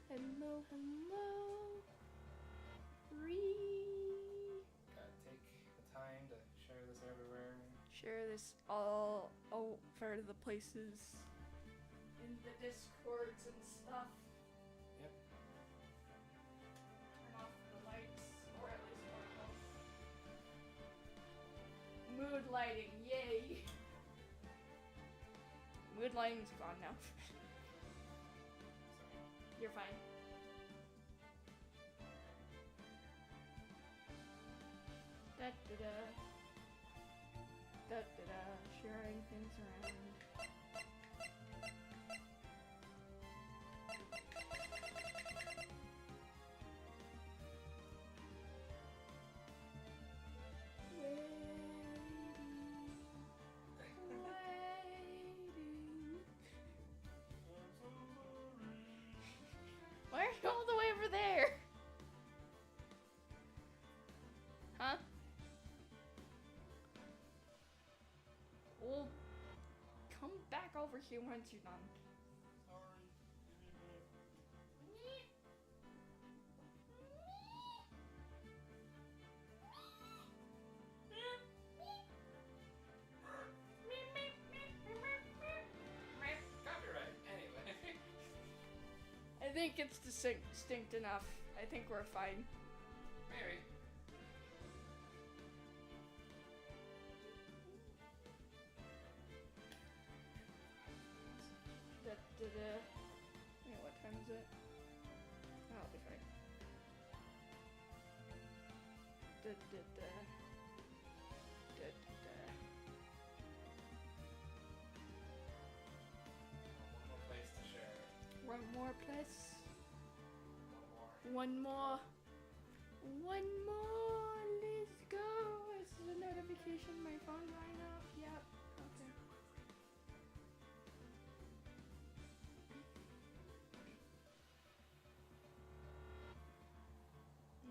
Hello. Gotta take the time to share this everywhere. Share this all over the places in the Discords and stuff. Yep. Turn off the lights, or at least one of them. Mood lighting, yay! Mood lighting's gone now. You're fine. Da da da. Da da da. Sharing things around. Why are you all the way over there? Huh? Well, come back over here once you're done. Copyright. Anyway. I think it's distinct enough. I think we're fine. Maybe. Da da da. Wait, what time is it? Oh, I'll be fine. Da da da. Da da da. One more place to share. One more place. One more. One more. Let's go. Is the notification my phone going up? Yep. Okay.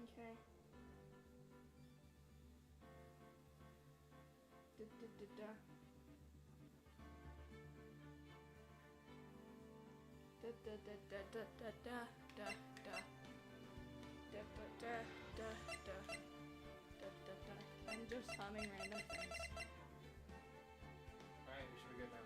Okay. Da da da da. Da da da da da da da da da. Da da da da da. Da da da. I'm just humming random things. Alright, we should be good now.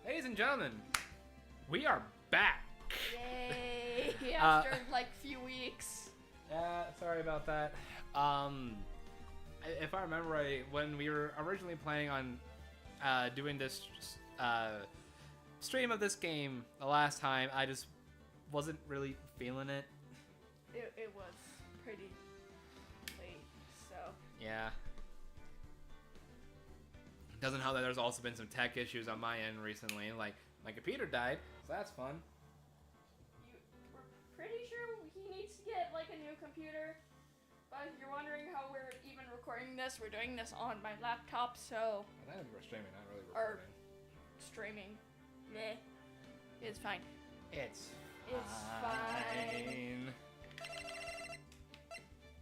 Ladies and gentlemen, we are back. Yay! After like few weeks. Yeah, sorry about that. If I remember right, when we were originally planning on doing this stream of this game the last time, I just wasn't really feeling it. It was pretty late, so. Yeah. Doesn't help that there's also been some tech issues on my end recently. Like, my computer died, so that's fun. We're pretty sure he needs to get like a new computer. But if you're wondering how we're even recording this, we're doing this on my laptop, so. I think we're streaming, not really Or recording. streaming. Meh. It's fine. It's fine.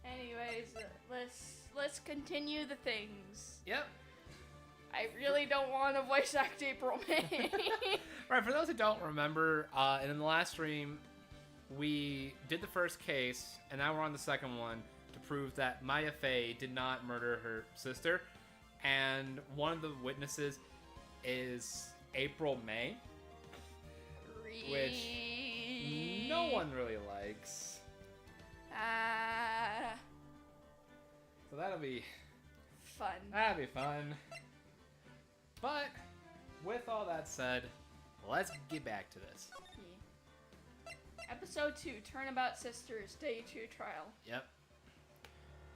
Anyways, let's continue the things. Yep. I really don't want to voice act April May. Right, for those who don't remember, in the last stream, we did the first case, and now we're on the second one to prove that Maya Fey did not murder her sister. And one of the witnesses is April May, which no one really likes. So that'll be fun. But with all that said, let's get back to this. Yeah. Episode 2, Turnabout Sisters, Day 2 trial. Yep.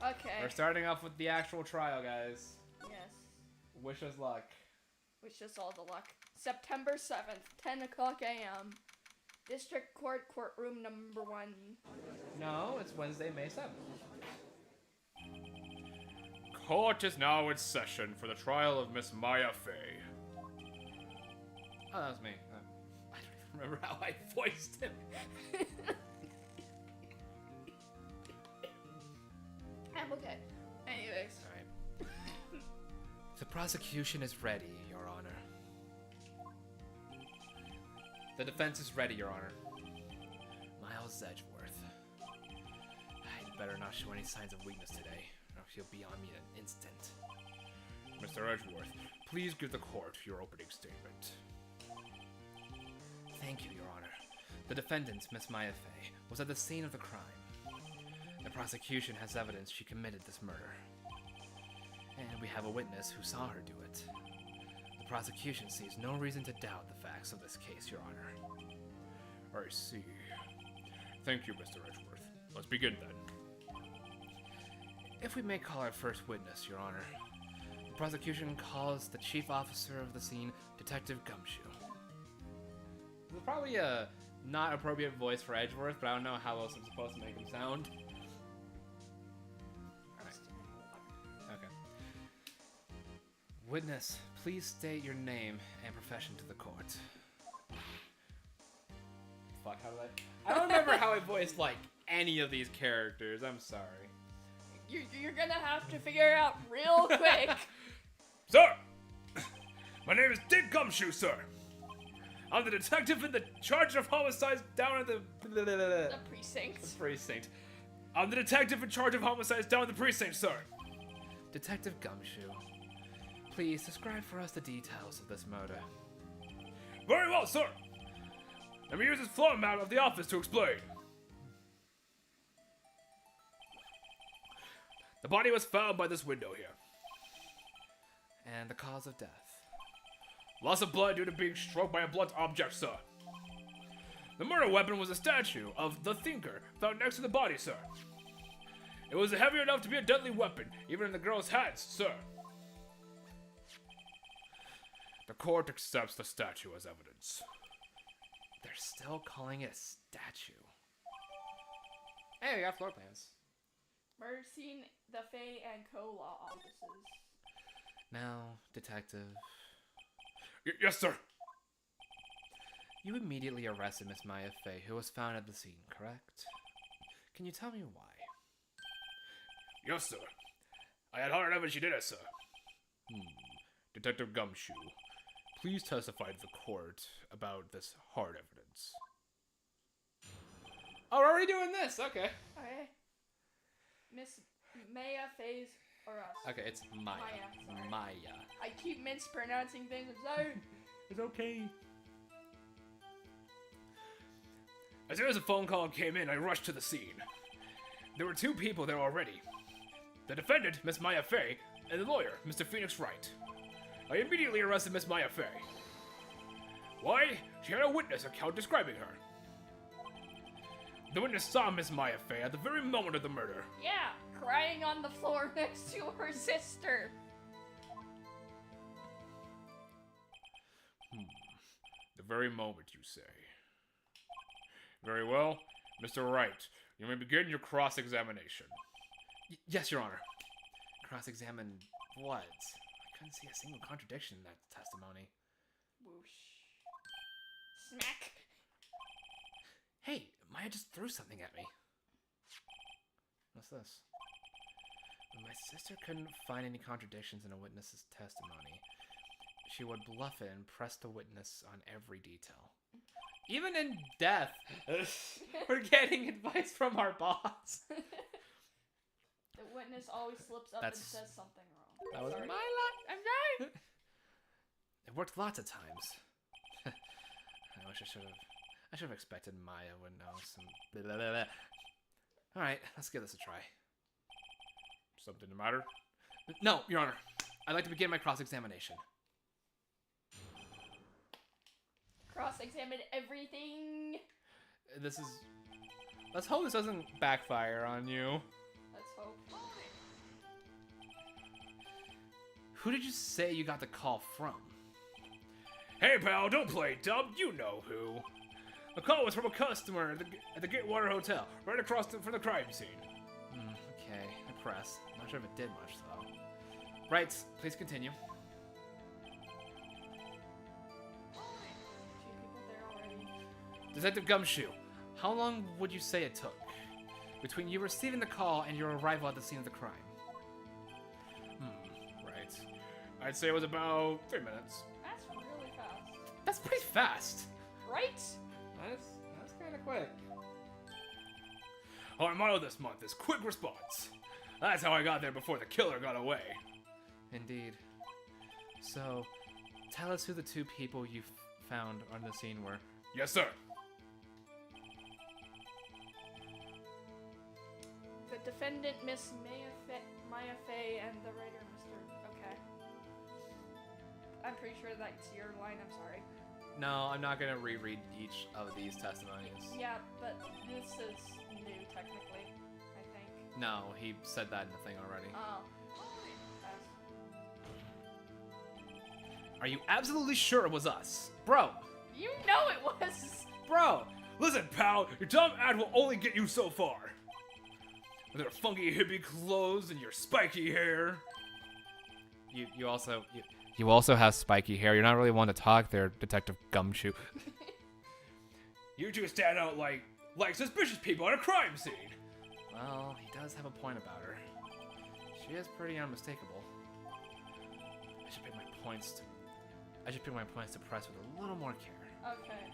Okay. We're starting off with the actual trial, guys. Yes. Wish us luck. Wish us all the luck. September 7th, 10 o'clock a.m. District Court, courtroom number 1. No, it's Wednesday, May 7th. Court is now in session for the trial of Miss Maya Fey. Oh, that was me. I don't even remember how I voiced him. Prosecution is ready, Your Honor. The defense is ready, Your Honor. Miles Edgeworth. I'd better not show any signs of weakness today, or he'll be on me in an instant. Mr. Edgeworth, please give the court your opening statement. Thank you, Your Honor. The defendant, Miss Maya Fey, was at the scene of the crime. The prosecution has evidence she committed this murder. And we have a witness who saw her do it. The prosecution sees no reason to doubt the facts of this case, Your Honor. I see. Thank you, Mr. Edgeworth. Let's begin then. If we may call our first witness, Your Honor. The prosecution calls the chief officer of the scene, Detective Gumshoe. This is probably a not appropriate voice for Edgeworth, but I don't know how else I'm supposed to make him sound. Alright. Okay. Witness, please state your name and profession to the court. Fuck, how did I don't remember how I voiced, like, any of these characters. I'm sorry. You're gonna have to figure it out real quick. Sir! My name is Dick Gumshoe, sir. I'm the detective in the charge of homicides down at the precinct. precinct. I'm the detective in charge of homicides down at the precinct, sir. Detective Gumshoe, please describe for us the details of this murder. Very well, sir. Let me use this floor map of the office to explain. The body was found by this window here. And the cause of death. Loss of blood due to being struck by a blunt object, sir. The murder weapon was a statue of the Thinker found next to the body, sir. It was heavy enough to be a deadly weapon, even in the girl's hands, sir. The court accepts the statue as evidence. They're still calling it a statue. Hey, we got floor plans. Murder scene, the Fey and Co. law offices. Now, detective. Yes, sir. You immediately arrested Miss Maya Fey, who was found at the scene, correct? Can you tell me why? Yes, sir. I had hard evidence she did it, sir. Detective Gumshoe, please testify to the court about this hard evidence. Oh, we're already doing this. Okay. Okay. Miss Maya Fey's arrest. Okay, it's Maya. Sorry. Maya. I keep mispronouncing things. I'm sorry. It's okay. As soon as the phone call came in, I rushed to the scene. There were two people there already. The defendant, Miss Maya Fey, and the lawyer, Mr. Phoenix Wright. I immediately arrested Miss Maya Fey. Why? She had a witness account describing her. The witness saw Miss Maya Fey at the very moment of the murder. Yeah, crying on the floor next to her sister. The very moment, you say. Very well. Mr. Wright, you may begin your cross-examination. Yes, Your Honor. Cross-examine what? I couldn't see a single contradiction in that testimony. Whoosh. Smack. Hey, Maya just threw something at me. What's this? When my sister couldn't find any contradictions in a witness's testimony, she would bluff it and press the witness on every detail. Even in death, we're getting advice from our boss. The witness always slips up and says something wrong. That was Sorry. my line. I'm sorry. It worked lots of times. I wish I should have expected Maya would know some blah, blah, blah, blah. Alright, let's give this a try. Something the matter? No, Your Honor. I'd like to begin my cross-examination. Cross-examine everything. Let's hope this doesn't backfire on you. Let's hope. Who did you say you got the call from? Hey, pal, don't play dumb. You know who. The call was from a customer at the Gatewater Hotel, right across from the crime scene. Okay, I pressed. Not sure if it did much, though. Right, please continue. Detective Gumshoe, how long would you say it took between you receiving the call and your arrival at the scene of the crime? Right. I'd say it was about 3 minutes. That's really fast. That's pretty fast. Right? That's kind of quick. Our motto this month is quick response. That's how I got there before the killer got away. Indeed. So, tell us who the two people you found on the scene were. Yes, sir. The defendant, Miss Maya Fey, and the writer, Mr. Okay. I'm pretty sure that's your line, I'm sorry. No, I'm not gonna reread each of these testimonies. Yeah, but this is new, technically, I think. No, he said that in the thing already. Oh. Are you absolutely sure it was us? Bro! You know it was! Bro! Listen, pal, your dumb ad will only get you so far. With your funky hippie clothes and your spiky hair. You also have spiky hair. You're not really one to talk there, Detective Gumshoe. You two stand out like suspicious people at a crime scene. Well, he does have a point about her. She is pretty unmistakable. I should pick my points to press with a little more care. Okay.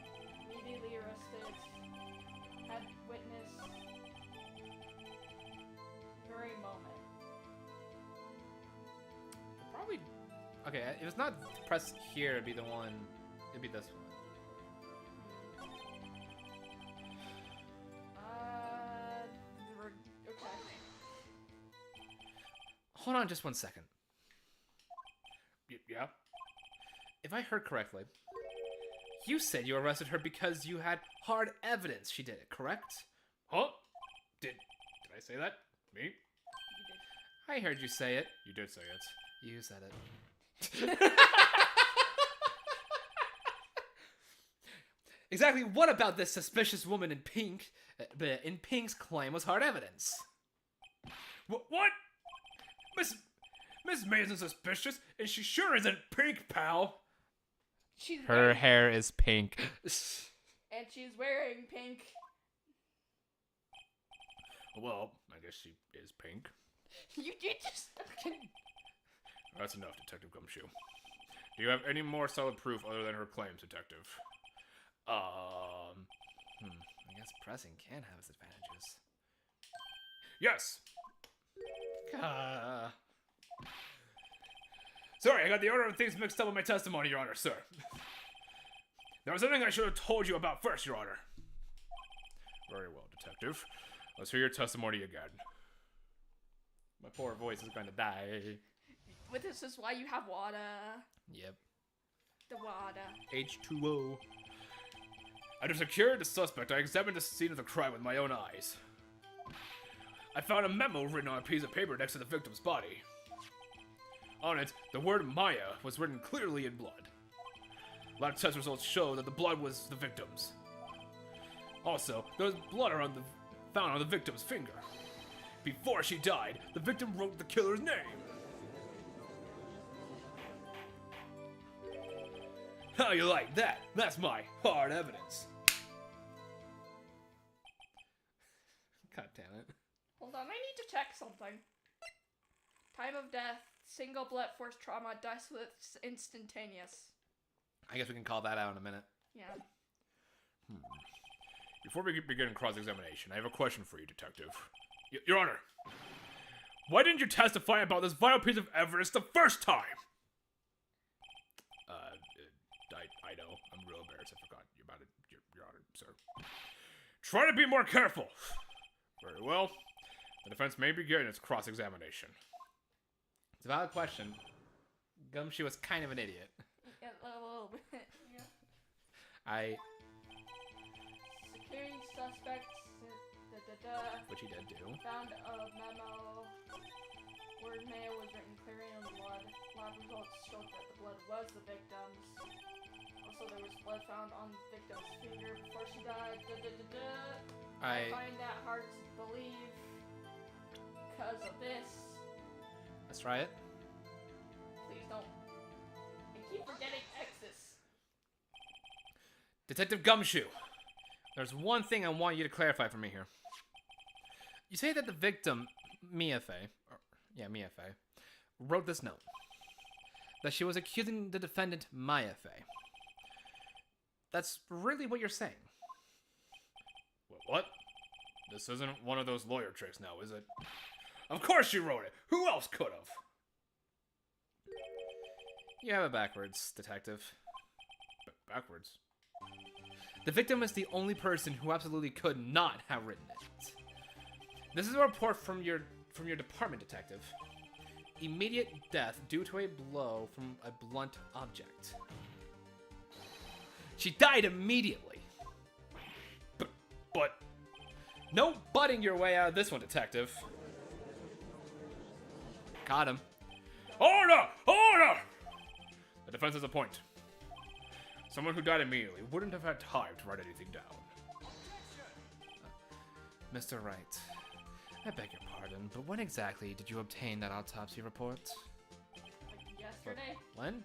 Immediately arrested. Had witness. Very moment. Probably. Okay, if it's not press here, it'd be the one. It'd be this one. Okay. Hold on just 1 second. Yeah? If I heard correctly, you said you arrested her because you had hard evidence she did it, correct? Huh? Did I say that? Me? You I heard you say it. You did say it. You said it. Exactly what about this suspicious woman in pink, in pink's claim was hard evidence? What? Miss May isn't suspicious, and she sure isn't pink, pal. She's Her wearing, hair is pink. and she's wearing pink. Well, I guess she is pink. You just. That's enough, Detective Gumshoe. Do you have any more solid proof other than her claims, Detective? I guess pressing can have its advantages. Yes! Sorry, I got the order of things mixed up with my testimony, Your Honor, sir. There was something I should have told you about first, Your Honor. Very well, Detective. Let's hear your testimony again. My poor voice is going to die. This is why you have water. Yep. The water. H2O. After securing the suspect, I examined the scene of the crime with my own eyes. I found a memo written on a piece of paper next to the victim's body. On it, the word Maya was written clearly in blood. Lab test results show that the blood was the victim's. Also, there was blood found on the victim's finger. Before she died, the victim wrote the killer's name. How you like that? That's my hard evidence. God damn it. Hold on, I need to check something. Time of death, single blunt force trauma, death with instantaneous. I guess we can call that out in a minute. Yeah. Before we begin cross-examination, I have a question for you, Detective. Your Honor, why didn't you testify about this vital piece of evidence the first time? I know. I'm real embarrassed. I forgot about it, Your Honor, sir. Try to be more careful. Very well. The defense may begin its cross-examination. It's a valid question. Gumshoe was kind of an idiot. Yeah, a little bit. Yeah. Securing suspects. Which he did do. Found a memo. Word Maya was written clearly in blood. Lab results showed that the blood was the victim's. Also, there was blood found on the victim's finger before she died. I find that hard to believe because of this. Let's try it. Please don't. I keep forgetting X's. Detective Gumshoe, there's one thing I want you to clarify for me here. You say that the victim, Maya Fey, wrote this note. that she was accusing the defendant, Maya Fey. That's really what you're saying. What? This isn't one of those lawyer tricks now, is it? Of course she wrote it! Who else could have? You have it backwards, detective. Backwards? The victim is the only person who absolutely could not have written it. This is a report from your department, detective. Immediate death due to a blow from a blunt object. She died immediately. But No butting your way out of this one, detective. Got him. Order! Order! The defense has a point. Someone who died immediately wouldn't have had time to write anything down. Mr. Wright, I beg your pardon, but when exactly did you obtain that autopsy report? Like yesterday? When?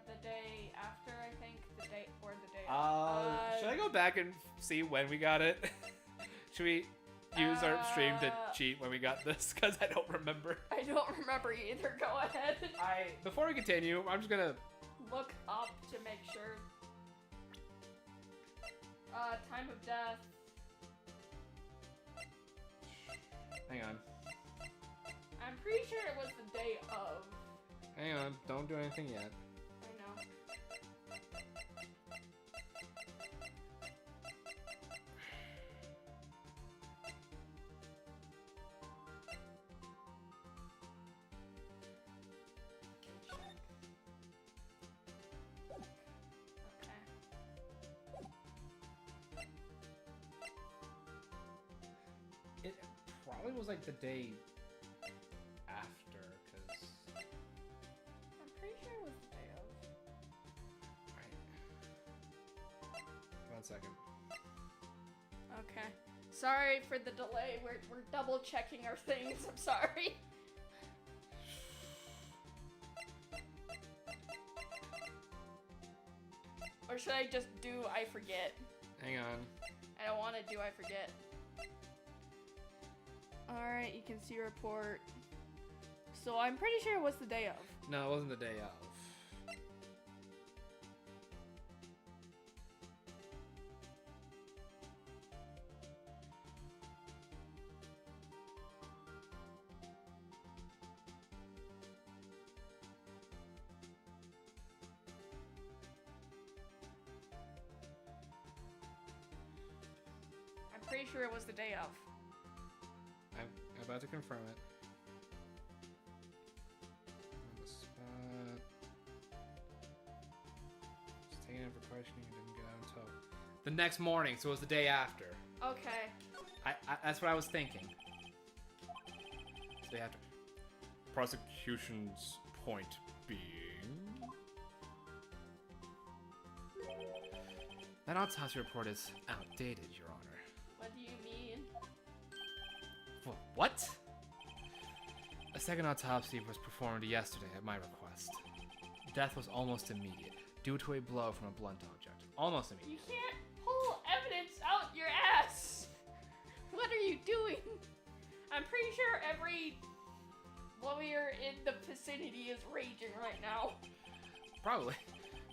The day after, I think. The day. Should I go back and see when we got it? Should we use our stream to cheat when we got this? Because I don't remember. I don't remember either. Go ahead. Before we continue, I'm just gonna Look up to make sure. Time of death. hang on. I'm pretty sure it was the day of. Hang on, don't do anything yet. I know. It probably was like the day after, because... I'm pretty sure it was the day of. Right. 1 second. Okay. Sorry for the delay. We're double checking our things. I'm sorry. Or should I just do I forget? Hang on. I don't want to do I forget. Alright, you can see report. So I'm pretty sure it was the day of. No, it wasn't the day of. I'm pretty sure it was the day of. I'm about to confirm it. On the spot. Just taking it for questioning and didn't get out until the next morning, so it was the day after. Okay. That's what I was thinking. It's the day after. Prosecution's point being... That autopsy report is outdated, Your Honor. What do you mean? What? A second autopsy was performed yesterday at my request. Death was almost immediate, due to a blow from a blunt object. Almost immediate. You can't pull evidence out your ass! What are you doing? I'm pretty sure every lawyer in the vicinity is raging right now. Probably.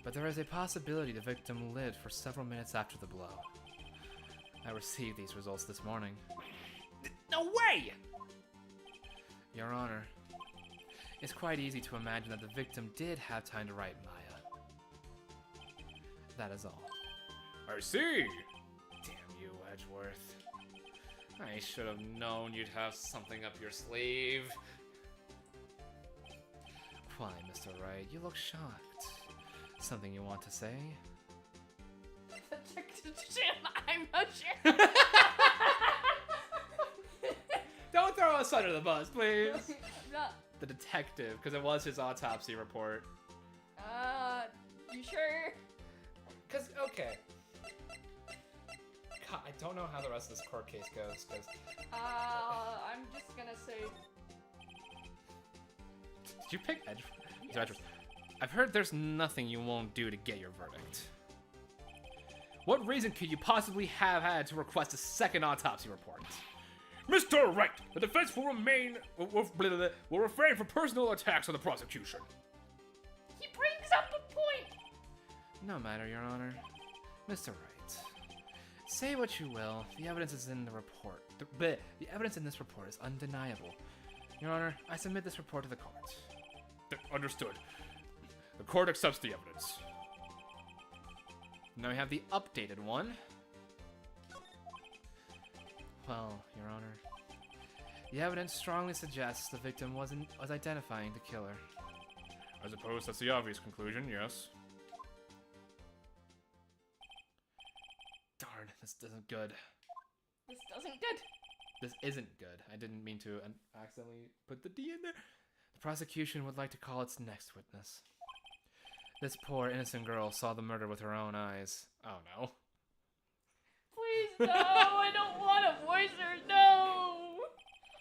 But there is a possibility the victim lived for several minutes after the blow. I received these results this morning. No way! Your Honor, it's quite easy to imagine that the victim did have time to write Maya. That is all. I see! Damn you, Edgeworth. I should have known you'd have something up your sleeve. Why, Mr. Wright, you look shocked. Something you want to say? I'm not sure. Don't throw us under the bus, please. Not, The detective, because it was his autopsy report. you sure? Because, okay. God, I don't know how the rest of this court case goes, because... I'm just gonna say... Did you pick Edgeworth? Yes. I've heard there's nothing you won't do to get your verdict. What reason could you possibly have had to request a second autopsy report? Mr. Wright, the defense will refrain from personal attacks on the prosecution. No matter, Your Honor. Mr. Wright. Say what you will, the evidence is in the report. The evidence in this report is undeniable. Your Honor, I submit this report to the court. Understood. The court accepts the evidence. Now we have the updated one. Well, Your Honor, the evidence strongly suggests the victim was identifying the killer. I suppose that's the obvious conclusion, yes. Darn, this isn't good. This doesn't good. This isn't good. I didn't mean to accidentally put the D in there. The prosecution would like to call its next witness. This poor innocent girl saw the murder with her own eyes. Oh no. Please, no! I don't want to voice her, no!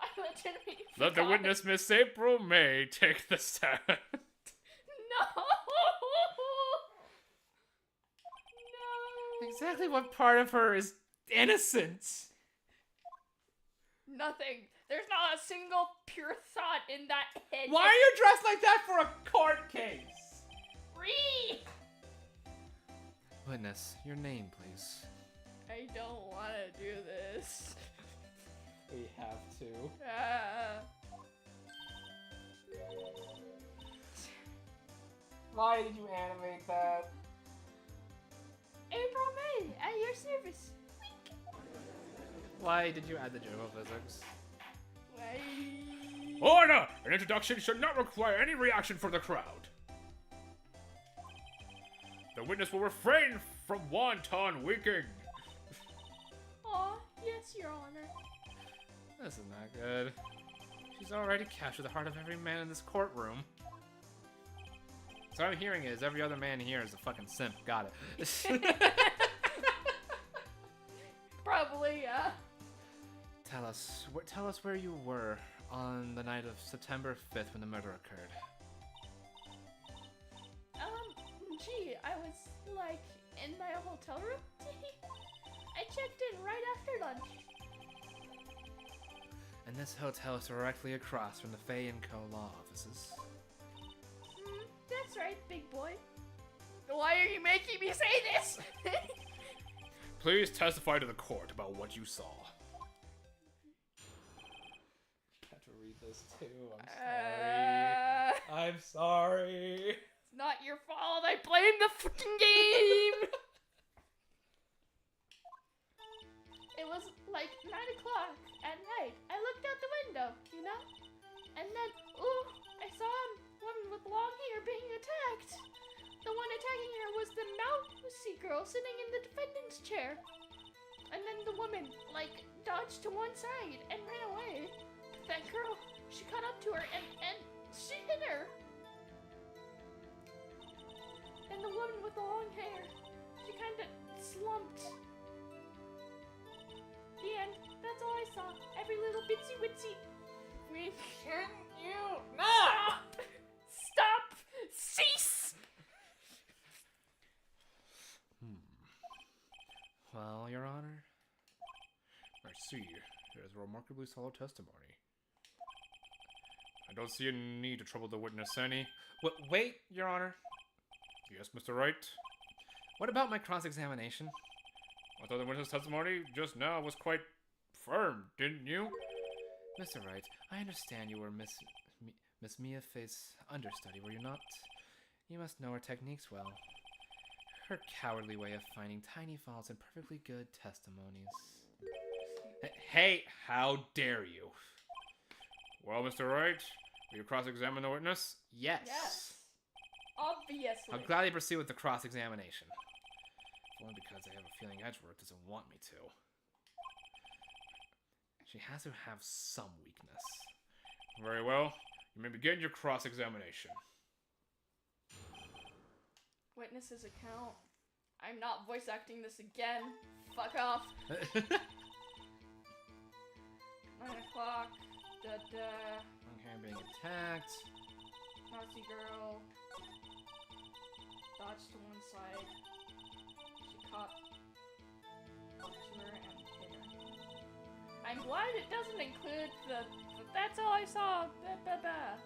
I legitimately Let the forgot. witness, Miss April May, take the stand. No! No! Exactly what part of her is innocence? Nothing. There's not a single pure thought in that head. Why are you dressed like that for a court case? Free! Witness, your name, please. I don't want to do this. We have to. Why did you animate that? April May, at your service. Why did you add the joke of physics? Why? Order! An introduction should not require any reaction from the crowd. The witness will refrain from wanton winking. Aw, yes, Your Honor. This is not good. She's already captured the heart of every man in this courtroom. So what I'm hearing is every other man here is a fucking simp. Got it. Probably, yeah. Tell us where you were on the night of September 5th when the murder occurred. Gee, I was, like, in my hotel room. I checked in right after lunch. And this hotel is directly across from the Fey & Co. law offices. That's right, big boy. Why are you making me say this? Please testify to the court about what you saw. I have to read this too. I'm sorry. I'm sorry. It's not your fault. I blame the fucking game. It was like 9 o'clock at night. I looked out the window, you know? And then, ooh, I saw a woman with long hair being attacked. The one attacking her was the mousy girl sitting in the defendant's chair. And then the woman, like, dodged to one side and ran away. That girl, she caught up to her and she hit her. And the woman with the long hair, she kind of slumped. The end. That's all I saw. Every little bitsy witsy. Can you not stop? Cease. Well, Your Honor. I see. It is a remarkably solid testimony. I don't see a need to trouble the witness any. Wait, Your Honor. Yes, Mr. Wright? What about my cross-examination? I thought the witness' testimony just now was quite firm, didn't you? Mr. Wright, I understand you were Miss Maya Fey's understudy, were you not? You must know her techniques well. Her cowardly way of finding tiny faults in perfectly good testimonies. Hey, how dare you? Well, Mr. Wright, will you cross-examine the witness? Yes. Yes. Obviously. I'll gladly proceed with the cross-examination. Only because I have a feeling Edgeworth doesn't want me to. She has to have some weakness. Very well. You may begin your cross-examination. Witness's account. I'm not voice acting this again. Fuck off. 9 o'clock. Da-da. Okay, I'm being attacked. Nazi girl. Dodged to one side. She caught up to her and hit her. I'm glad it doesn't include the that's all I saw. Ba ba ba.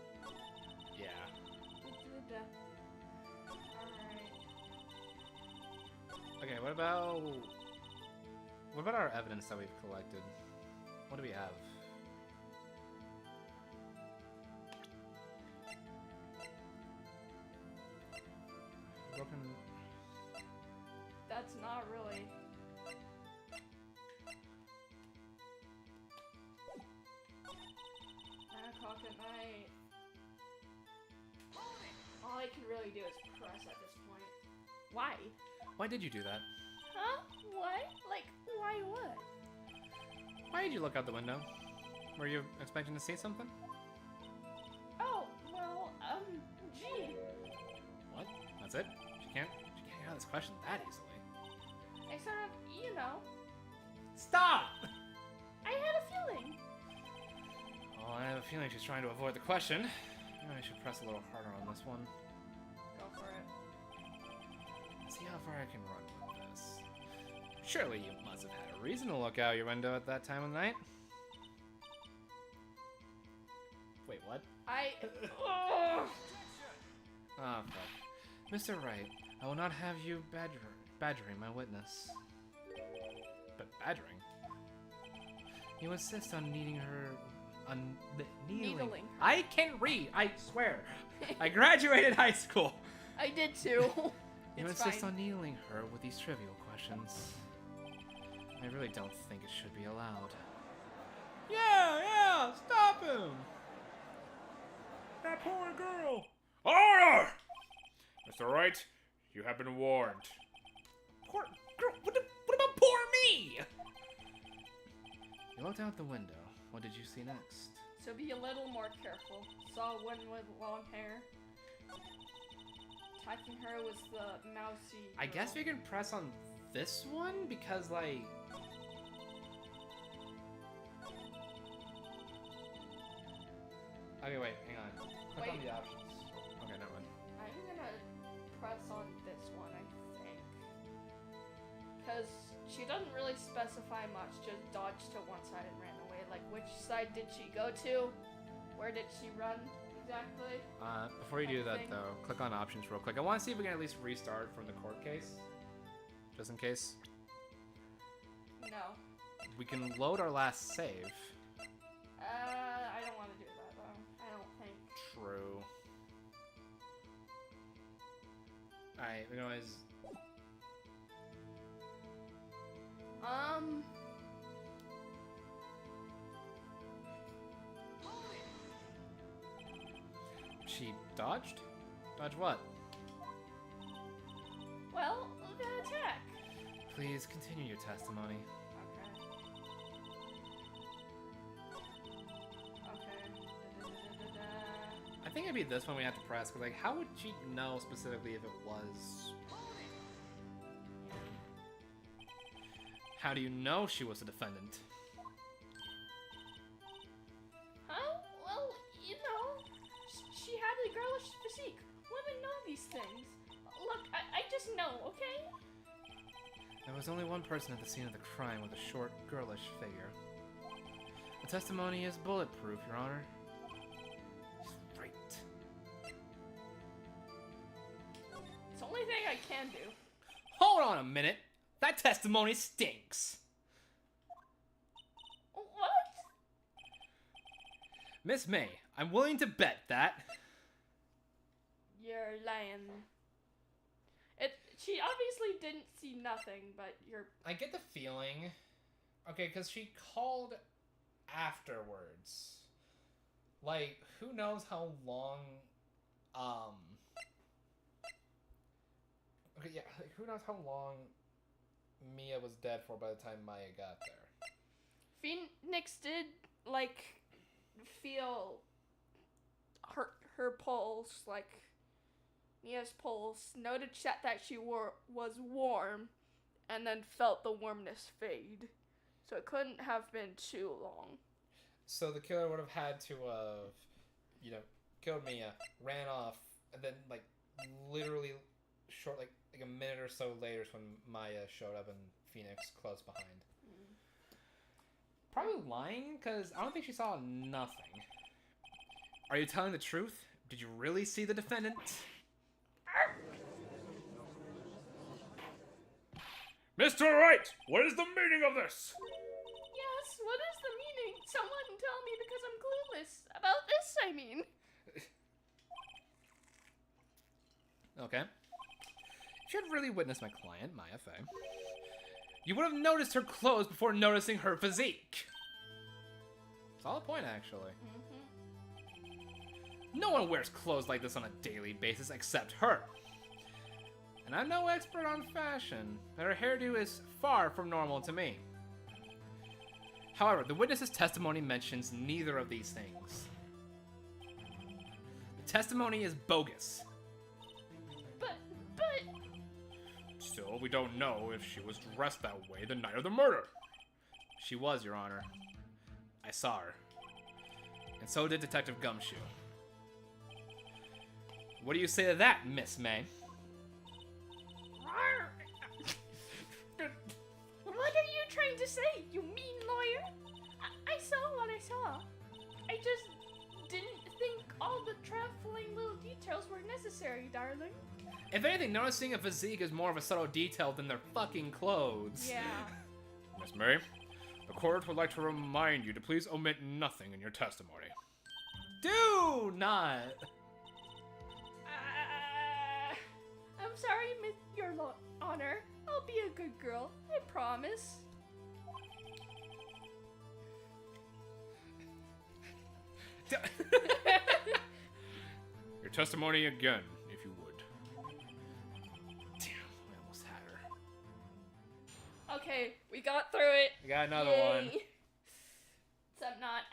Yeah. Da-da-da. Alright. Okay, what about our evidence that we've collected? What do we have? Broken. That's not really. 9 o'clock at night. All I can really do is press at this point. Why? Why did you do that? Huh? What? Like, why what? Why did you look out the window? Were you expecting to see something? Oh, well, gee. What? That's it? She can't get out of this question that easily. I sort of, you know, Stop! I had a feeling. Oh, I have a feeling she's trying to avoid the question. I should press a little harder on this one. Go for it. See how far I can run with this. Surely you must have had a reason to look out your window at that time of night. Wait, what? Ugh. Ah, fuck. Mr. Wright, I will not have you badgering my witness. But badgering? You insist on needling her... Needling. I can read, I swear. I graduated high school. I did too. You It's insist fine. on needling her with these trivial questions. I really don't think it should be allowed. Yeah, stop him! That poor girl! Order! Mr. Wright, you have been warned. Poor girl, what about poor me? You looked out the window. What did you see next? So be a little more careful. Saw a woman with long hair. Attacking her was the mousy girl. I guess we can press on this one because, like... Okay, wait, hang on. Click on Wait. the options. Okay, never mind. I'm gonna press on this one, I think. Because she doesn't really specify much, just dodged to one side and ran away. Like, which side did she go to? Where did she run exactly? Before you do that, Thing. though, click on options real quick. I want to see if we can at least restart from the court case. Just in case. No. We can load our last save. I don't want to do that, though. I don't think. True. Alright, we can always... She dodged? Dodge what? Well, the attack. Please continue your testimony. Okay. I think it'd be this one we have to press, because, like, how would she know specifically if it was... How do you know she was a defendant? Huh? Well, you know, she had a girlish physique. Women know these things. Look, I just know, okay? There was only one person at the scene of the crime with a short, girlish figure. The testimony is bulletproof, Your Honor. Right. It's the only thing I can do. Hold on a minute! That testimony stinks! What? Miss May, I'm willing to bet that... You're lying. She obviously didn't see nothing, but you're... I get the feeling... Okay, because she called afterwards. Like, who knows how long... Okay, yeah, like, who knows how long Mia was dead for by the time Maya got there. Phoenix did, like, feel her pulse, like, Mia's pulse, noted that she was warm, and then felt the warmness fade. So it couldn't have been too long. So the killer would have had to have, you know, killed Mia, ran off, and then, like, literally short, like a minute or so later is when Maya showed up and Phoenix close behind. Probably lying, because I don't think she saw nothing. Are you telling the truth? Did you really see the defendant? Mr. Wright, what is the meaning of this? Yes, what is the meaning? Someone tell me because I'm clueless. About this, I mean. Okay. If you had really witnessed my client, Maya Fey, you would have noticed her clothes before noticing her physique. Solid point, actually. No one wears clothes like this on a daily basis except her. And I'm no expert on fashion, but her hairdo is far from normal to me. However, the witness's testimony mentions neither of these things. The testimony is bogus. But... Still, we don't know if she was dressed that way the night of the murder. She was, Your Honor. I saw her. And so did Detective Gumshoe. What do you say to that, Miss May? What are you trying to say, you mean lawyer? I saw what I saw. I just didn't think all the trifling little details were necessary, darling. If anything, noticing a physique is more of a subtle detail than their fucking clothes. Yeah. Miss May, the court would like to remind you to please omit nothing in your testimony. Do not! I'm sorry, Your Honor. I'll be a good girl. I promise. Your testimony again, if you would. Damn, I almost had her. Okay, we got through it. We got another Yay. one. Except not.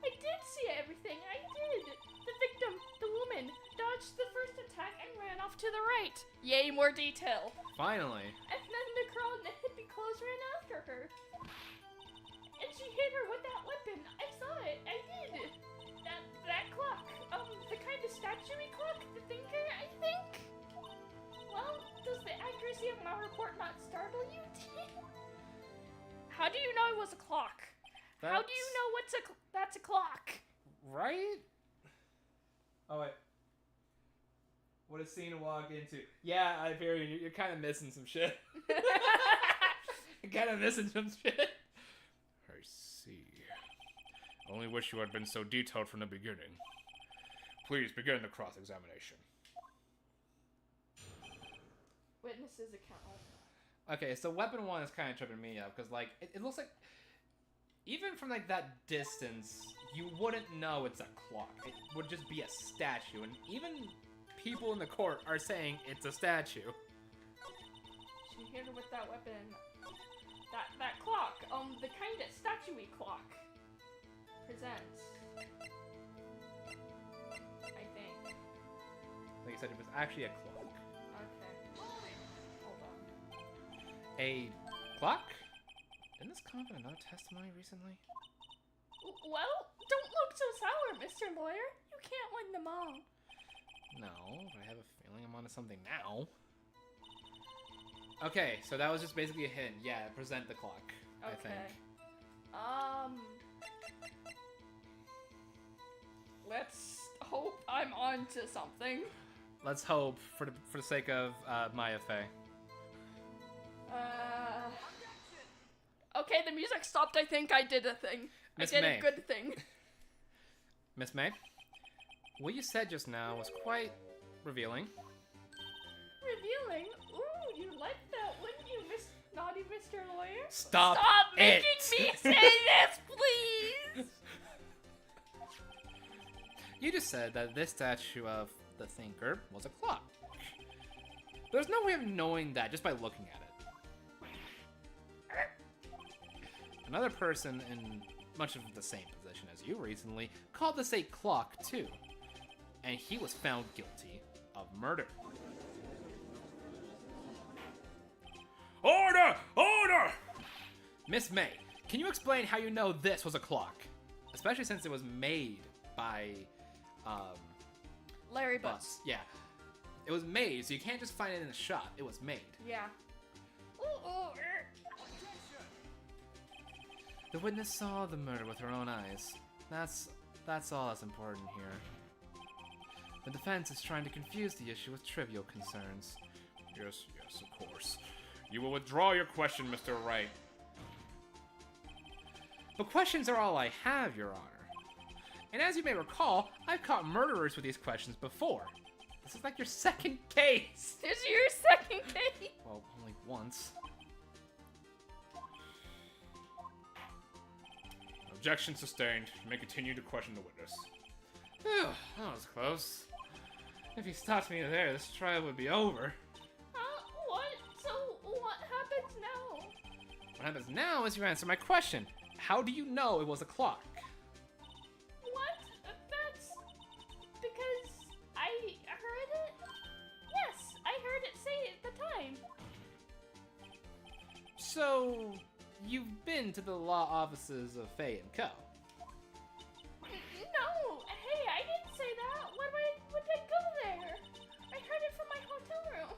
I did see everything. I did. The victim, the woman, dodged the first attack and ran off to the right. Yay, more detail. Finally. And then the girl in the hippie clothes ran after her. And she hit her with that weapon. I saw it. I did. That clock. The kind of statue-y clock. The thinker, I think. Well, does the accuracy of my report not startle you? How do you know it was a clock? How do you know that's a clock? Right? Oh, wait. What a scene to walk into. Yeah, I hear you. You're kind of missing some shit. You're kind of missing some shit. I see. Only wish you had been so detailed from the beginning. Please begin the cross-examination. Witnesses account. Okay, so weapon one is kind of tripping me up, because, like, it looks like... Even from, like, that distance, you wouldn't know it's a clock. It would just be a statue, and even people in the court are saying it's a statue. She hit her with that weapon. That clock, the kind of statue-y clock. Presents. I think. Like I said, it was actually a clock. Okay. Hold on. A clock? Didn't this come up in another testimony recently? Well, don't look so sour, Mr. Lawyer. You can't win them all. No, but I have a feeling I'm onto something now. Okay, so that was just basically a hint. Yeah, present the clock, I think. Let's hope I'm on to something. Let's hope, for the sake of Maya Fey. Okay, the music stopped. I think I did a thing. Miss I did May. a good thing. Miss May, what you said just now was quite revealing. Revealing? Ooh, you like that, wouldn't you, naughty Mr. Lawyer? Stop making it. me say this, please! You just said that this statue of the thinker was a clock. There's no way of knowing that just by looking at it. Another person in much of the same position as you recently called this a clock too, and he was found guilty of murder. Order! Order! Miss May, can you explain how you know this was a clock? Especially since it was made by, Larry Butts. Yeah. It was made, so you can't just find it in a shop. It was made. Yeah. Ooh. The witness saw the murder with her own eyes. That's all that's important here. The defense is trying to confuse the issue with trivial concerns. Yes, of course. You will withdraw your question, Mr. Wright. But questions are all I have, Your Honor. And as you may recall, I've caught murderers with these questions before. This is like your second case. This is your second case. Well, only once. Objection sustained. You may continue to question the witness. Phew, that was close. If he stopped me there, this trial would be over. What? So, what happens now? What happens now is you answer my question. How do you know it was a clock? What? That's because I heard it? Yes, I heard it say it at the time. So, you've been to the law offices of Fey & Co. No, hey, I didn't say that. Why would I go there? I heard it from my hotel room.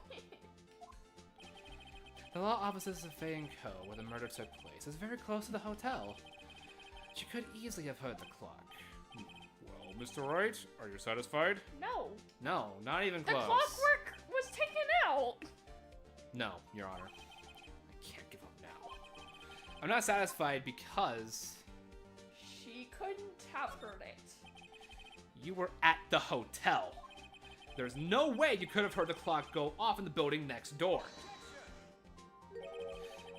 The law offices of Fey & Co., where the murder took place, is very close to the hotel. She could easily have heard the clock. Well, Mr. Wright, are you satisfied? No. No, not even The close. clockwork was taken out. No, Your Honor. I can't give up now. I'm not satisfied because She couldn't have heard it. you were at the hotel. There's no way you could have heard the clock go off in the building next door.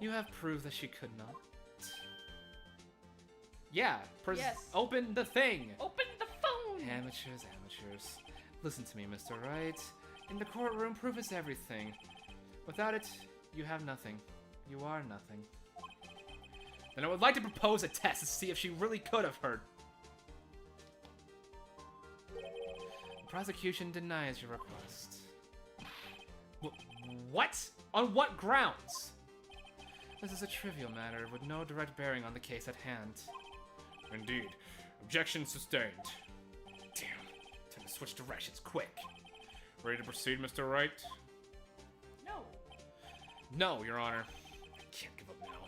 You have proof that she could not. Yeah, Yes. open the thing. Open the phone. Amateurs. Listen to me, Mr. Wright. In the courtroom, proof is everything. Without it, you have nothing. You are nothing. Then I would like to propose a test to see if she really could have heard. The prosecution denies your request. What? On what grounds? This is a trivial matter with no direct bearing on the case at hand. Indeed. Objection sustained. Damn. Time to switch directions, quick. Ready to proceed, Mr. Wright? No. No, Your Honor. I can't give up now.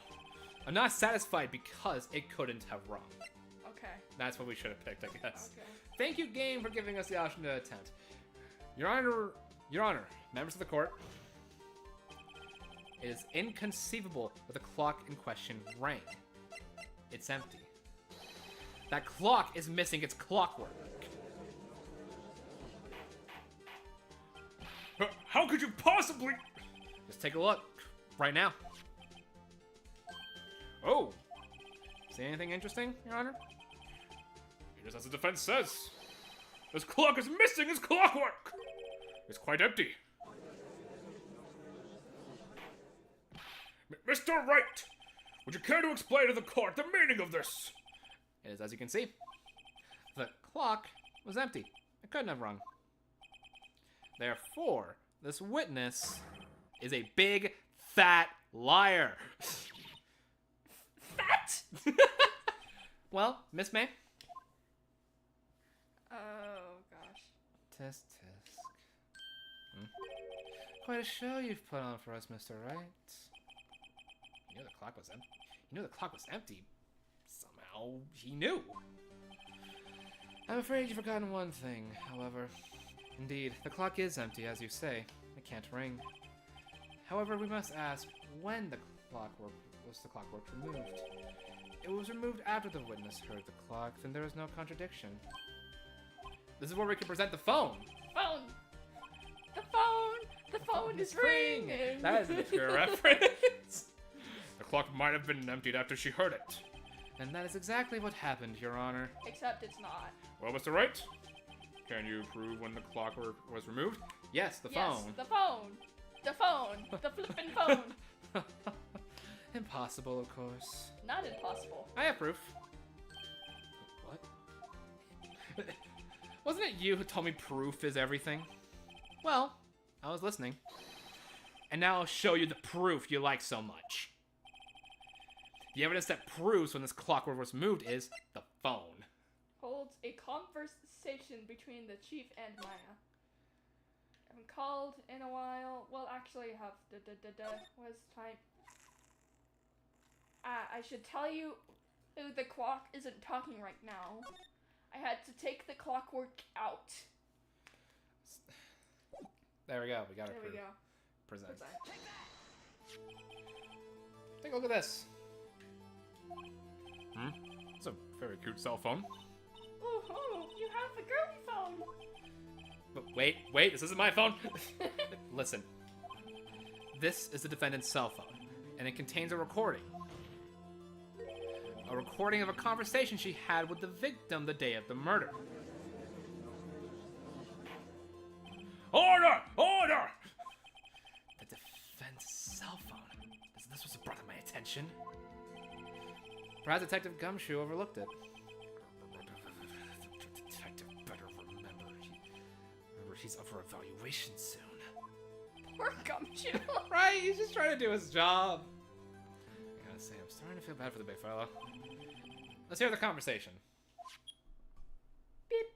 I'm not satisfied because it couldn't have rung. Okay. That's what we should have picked, I guess. Okay. Thank you, game, for giving us the option to attempt. Your Honor, members of the court, it is inconceivable that the clock in question rang. It's empty. That clock is missing its clockwork. How could you possibly... Just take a look. Right now. Oh, See anything interesting, Your Honor? it is as the defense says. This clock is missing its clockwork. It's quite empty. Mr. Wright, would you care to explain to the court the meaning of this? It is as you can see. The clock was empty. It couldn't have rung. Therefore, this witness is a big, fat liar. Fat? Well, Miss May? Oh, gosh. Tisk, tisk. Quite a show you've put on for us, Mr. Wright. You knew the clock was empty. You knew the clock was empty. Somehow, he knew. I'm afraid you've forgotten one thing, however. Indeed, the clock is empty, as you say. It can't ring. However, we must ask when the clockwork removed. It was removed after the witness heard the clock, then there is no contradiction. This is where we can present the phone. Phone. The phone. The phone is ringing. That is an obscure reference. The clock might have been emptied after she heard it. And that is exactly what happened, Your Honor. Except it's not. Well, Mr. Wright, can you prove when the clockwork was removed? Yes, the Yes, phone. the phone. The phone. The flippin' phone. Impossible, of course. Not impossible. I have proof. What? Wasn't it you who told me proof is everything? Well, I was listening. And now I'll show you the proof you like so much. The evidence that proves when this clockwork was moved is the phone. Holds a conversation between the chief and Maya. I haven't called in a while. Well, actually, I have. What is the time? I should tell you, the clock isn't talking right now. I had to take the clockwork out. There we go. We got There our we proof. go. Present. Present. Take a look at this. It's a very cute cell phone. Ooh, you have the girly phone. But wait, this isn't my phone. Listen. This is the defendant's cell phone, and it contains a recording. A recording of a conversation she had with the victim the day of the murder. Order! Order! The defense's cell phone. This was brought to my attention. Perhaps Detective Gumshoe overlooked it. The detective better remember. He's up for evaluation soon. Poor Gumshoe. Right? He's just trying to do his job. I gotta say, I'm starting to feel bad for the big fella. Let's hear the conversation. Beep.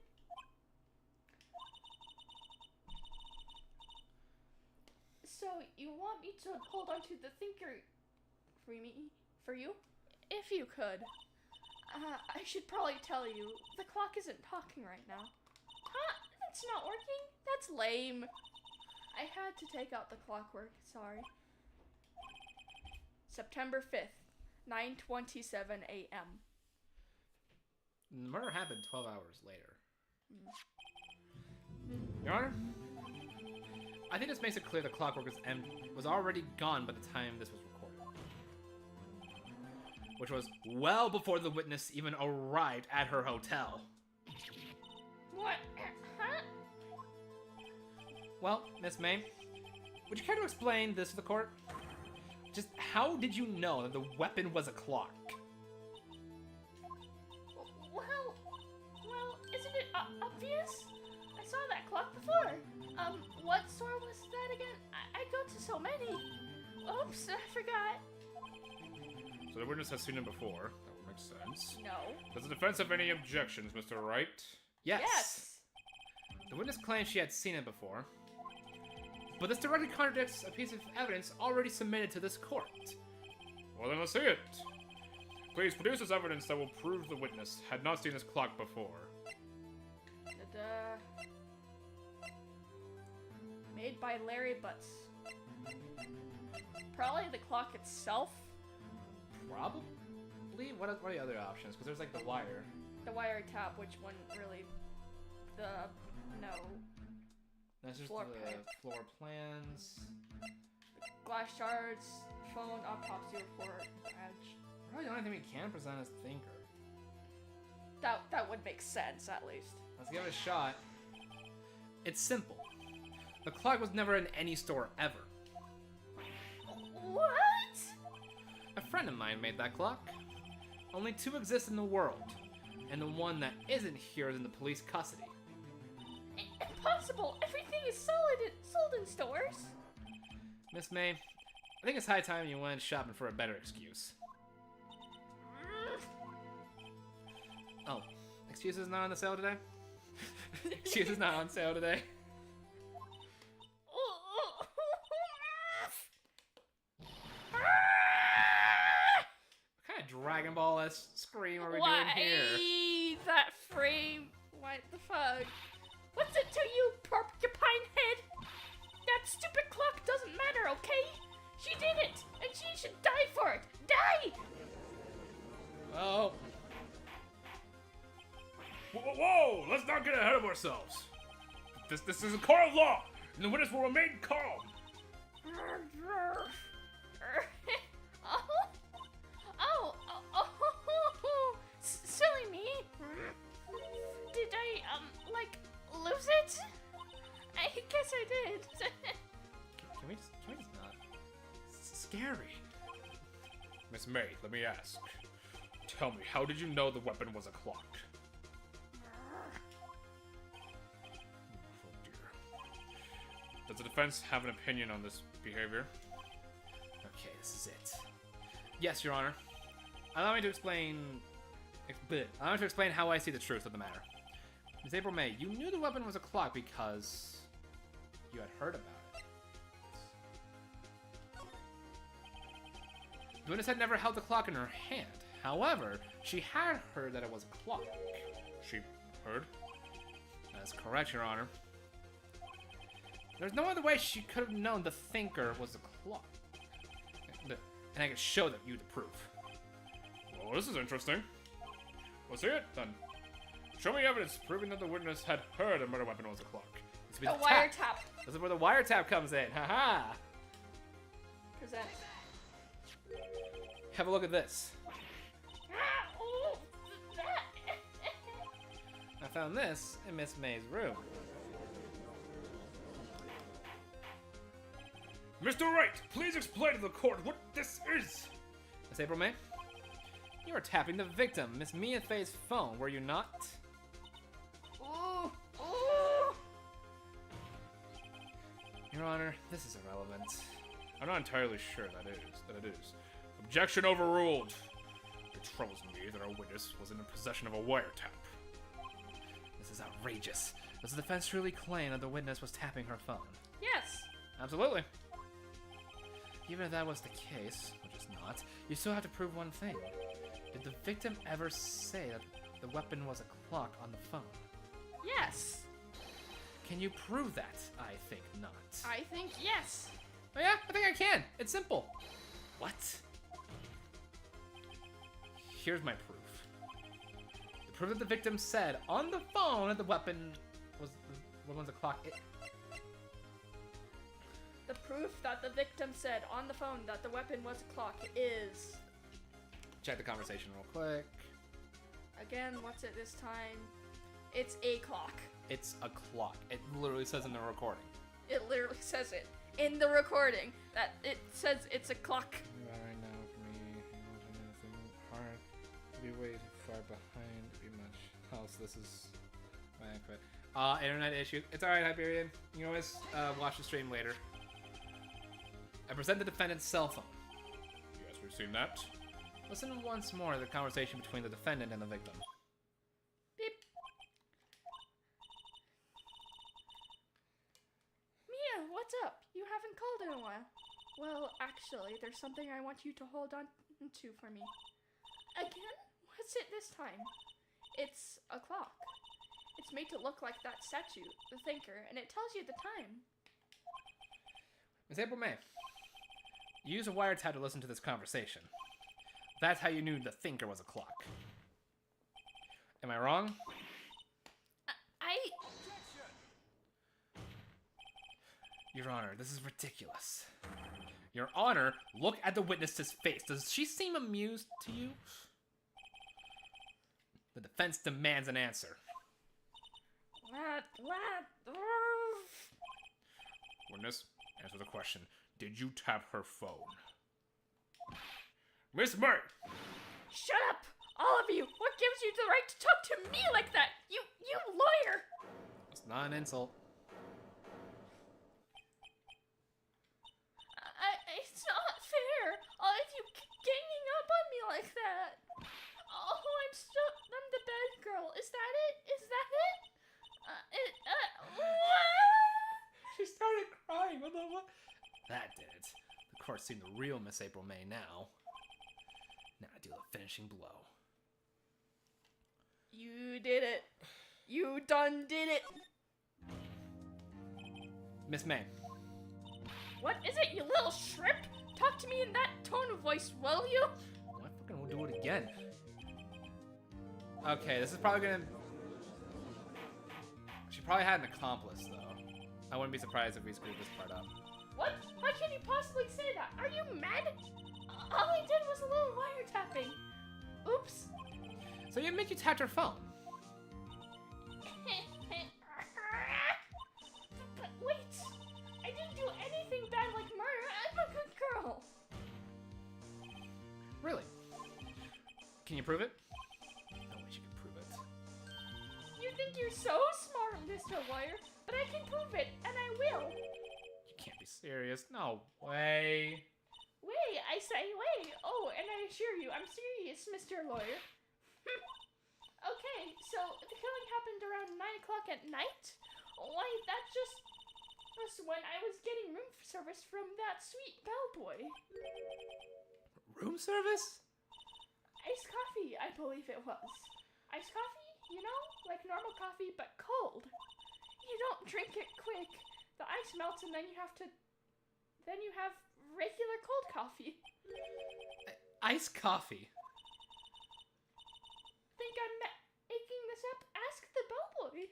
So, you want me to hold on to the thinker for you? If you could. I should probably tell you, the clock isn't talking right now. Huh? It's not working? That's lame. I had to take out the clockwork, sorry. September 5th, 9:27 a.m. The murder happened 12 hours later. Your Honor, I think this makes it clear the clockwork was already gone by the time this was recorded. Which was well before the witness even arrived at her hotel. What? Huh? Well, Miss May, would you care to explain this to the court? Just how did you know that the weapon was a clock? Well, isn't it obvious? I saw that clock before. What store was that again? I go to so many. Oops, I forgot. So the witness has seen him before. That would make sense. No. Does the defense have any objections, Mr. Wright? Yes. The witness claims she had seen it before. But this directly contradicts a piece of evidence already submitted to this court. Well, then let's see it. Please produce this evidence that will prove the witness had not seen this clock before. Made by Larry Butts. Probably the clock itself. Probably? What are the other options? Because there's like the wire. The wiretap, which wouldn't really... No. That's just Floor the plan. floor plans. Glass shards, phone, autopsy report, badge. Probably the only thing we can present is thinker. That would make sense, at least. Let's give it a shot. It's simple. The clock was never in any store ever. What? A friend of mine made that clock. Only two exist in the world, and the one that isn't here is in the police custody. Impossible! Everything is sold in stores. Miss May, I think it's high time you went shopping for a better excuse. Oh, excuses not on the sale today? Excuses not on sale today? What kind of Dragon Ball-esque scream are we doing here? That frame? What the fuck? What's it to you, porcupine head? That stupid clock doesn't matter, okay? She did it, and she should die for it. Die! Oh. Whoa! Let's not get ahead of ourselves. This is a court of law, and the witness will remain calm. Silly me. Did I, lose it? I guess I did. Can we just not? It's scary. Miss May, let me ask. Tell me, how did you know the weapon was a clock? Oh dear. Does the defense have an opinion on this behavior? Okay, this is it. Yes, Your Honor. Allow me to explain how I see the truth of the matter. Ms. April May, you knew the weapon was a clock because you had heard about it. The witness had never held the clock in her hand. However, she had heard that it was a clock. She heard? That's correct, Your Honor. There's no other way she could have known the thinker was a clock. and I can show them you the proof. Well, this is interesting. We'll see it, then. Show me evidence proving that the witness had heard a murder weapon was a clock. This will The be the tap. wiretap. This is where the wiretap comes in. Haha. Present. Have a look at this. I found this in Miss May's room. Mr. Wright, please explain to the court what this is. Miss April May, you were tapping the victim, Miss Maya Fey's phone, were you not? Ooh. Ooh. Your Honor, this is irrelevant. I'm not entirely sure that it is. Objection overruled. It troubles me that our witness was in the possession of a wiretap. This is outrageous. Does the defense truly claim that the witness was tapping her phone? Yes. Absolutely. Even if that was the case, which is not, you still have to prove one thing. Did the victim ever say that the weapon was a clock on the phone? Yes. Can you prove that? I think not. I think yes. Oh yeah, I think I can. It's simple. What? Here's my proof. The proof that the victim said on the phone that the weapon was a clock. The proof that the victim said on the phone that the weapon was a clock is... Check the conversation real quick. Again, what's it this time? It's a clock. It's a clock. It literally says in the recording. It literally says it in the recording that it says it's a clock. Right now, for me, it wasn't anything hard to be way far behind to be much else. This is my internet issue. It's alright, Hyperion. You can always watch the stream later. I present the defendant's cell phone. Yes, we've seen that. Listen once more to the conversation between the defendant and the victim. Beep. Mia, what's up? You haven't called in a while. Well, actually, there's something I want you to hold on to for me. Again? What's it this time? It's a clock. It's made to look like that statue, the thinker, and it tells you the time. Miss April May, you used a wiretap to listen to this conversation. That's how you knew the thinker was a clock. Am I wrong? Your Honor, this is ridiculous. Your Honor, look at the witness's face. Does she seem amused to you? The defense demands an answer. Witness, answer the question. Did you tap her phone? Miss May! Shut up! All of you! What gives you the right to talk to me like that? You lawyer! It's not an insult. It's not fair. All of you ganging up on me like that. Oh, I'm the bad girl. Is that it? Is that it? She started crying. What? That did it. The court's seen the real Miss April May now. Now I do the finishing blow. You did it. You done did it. Miss May. What is it, you little shrimp? Talk to me in that tone of voice, will you? Well, I fucking will do it again. Okay, this is probably gonna... She probably had an accomplice, though. I wouldn't be surprised if we screwed this part up. What? How can you possibly say that? Are you mad? All I did was a little wiretapping. Oops. So you admit you tapped her phone? But wait, I didn't do anything bad like murder. I'm a good girl. Really? Can you prove it? No way she can prove it. You think you're so smart, Mr. Lawyer, but I can prove it, and I will. You can't be serious. No way. Wait, I say wait. Oh, and I assure you, I'm serious, Mr. Lawyer. Okay, so the killing happened around 9 o'clock at night? Why, that just was when I was getting room service from that sweet bellboy. Room service? Iced coffee, I believe it was. Iced coffee, you know, like normal coffee, but cold. You don't drink it quick. The ice melts and then you have regular cold coffee. Iced coffee. Think I'm making this up? Ask the bellboy.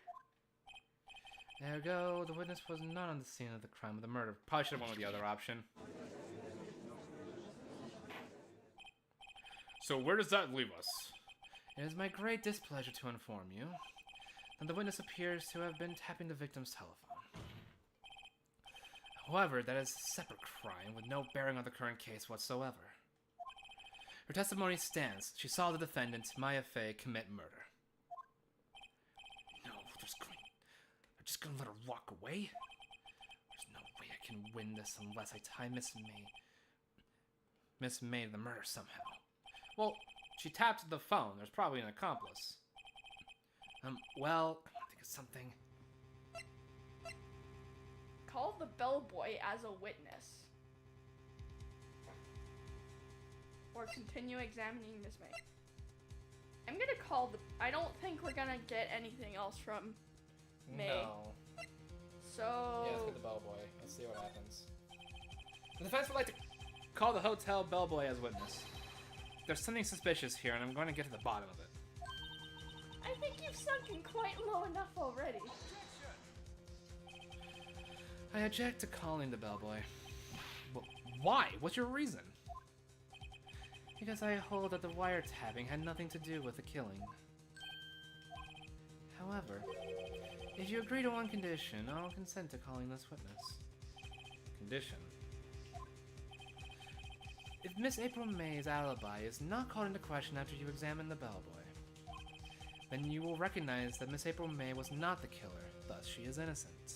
There we go. The witness was not on the scene of the crime of the murder. Probably should have went with the other option. So where does that leave us? It is my great displeasure to inform you that the witness appears to have been tapping the victim's telephone. However, that is a separate crime with no bearing on the current case whatsoever. Her testimony stands. She saw the defendant, Maya Fey, commit murder. No, they're just gonna let her walk away? There's no way I can win this unless I tie Miss May to the murder somehow. Well, she tapped the phone. There's probably an accomplice. Well, I think it's something. Call the bellboy as a witness. Or continue examining Miss May. I'm gonna call the... I don't think we're gonna get anything else from May. No. So... Yeah, let's get the bellboy. Let's see what happens. The defense would like to call the hotel bellboy as witness. There's something suspicious here, and I'm going to get to the bottom of it. I think you've sunken quite low enough already. I object to calling the bellboy. But why? What's your reason? Because I hold that the wiretapping had nothing to do with the killing. However, if you agree to one condition, I'll consent to calling this witness. Condition? If Miss April May's alibi is not called into question after you examine the bellboy, then you will recognize that Miss April May was not the killer, thus she is innocent.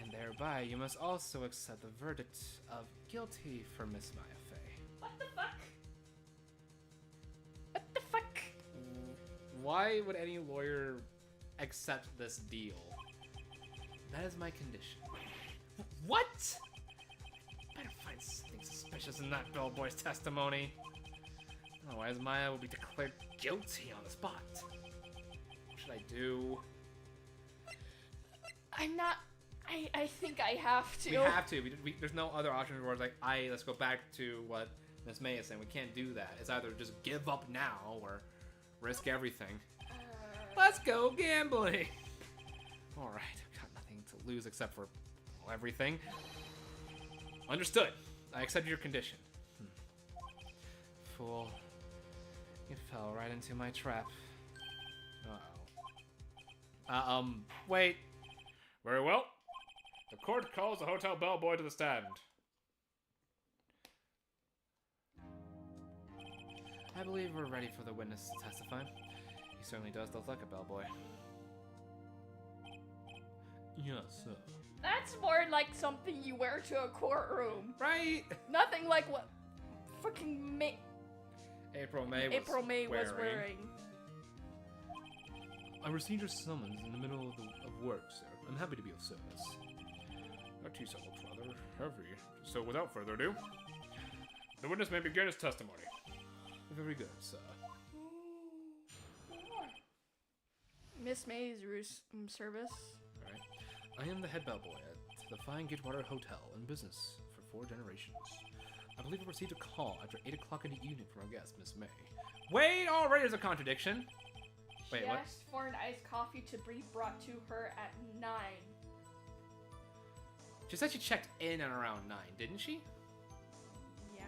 And thereby, you must also accept the verdict of guilty for Miss Maya Fey. What the fuck? What the fuck? Why would any lawyer accept this deal? That is my condition. What? Better find something suspicious in that bellboy's testimony. Otherwise, Maya will be declared guilty on the spot. What should I do? I'm not... I think I have to. We have to. There's no other option where it's like, let's go back to what Miss May is saying. We can't do that. It's either just give up now or risk everything. Let's go gambling. All right, I've got nothing to lose except for everything. Understood. I accept your condition. Fool. You fell right into my trap. Uh-oh. Wait. Very well. The court calls the hotel bellboy to the stand. I believe we're ready for the witness to testify. He certainly does look like a bellboy. Yes, sir. That's more like something you wear to a courtroom. Right? Nothing like what fucking April May was wearing. I received your summons in the middle of work, sir. I'm happy to be of service. That tea-set looks rather heavy. So without further ado, the witness may begin his testimony. Very good, sir. Miss May's service. Alright. I am the head bellboy at the Fine Gitwater Hotel in business for 4 generations. I believe I received a call after 8 o'clock in the evening from our guest, Miss May. Wait, already there's a contradiction. Wait, She what? asked for an iced coffee to be brought to her at 9. She said she checked in at around 9, didn't she? Yeah.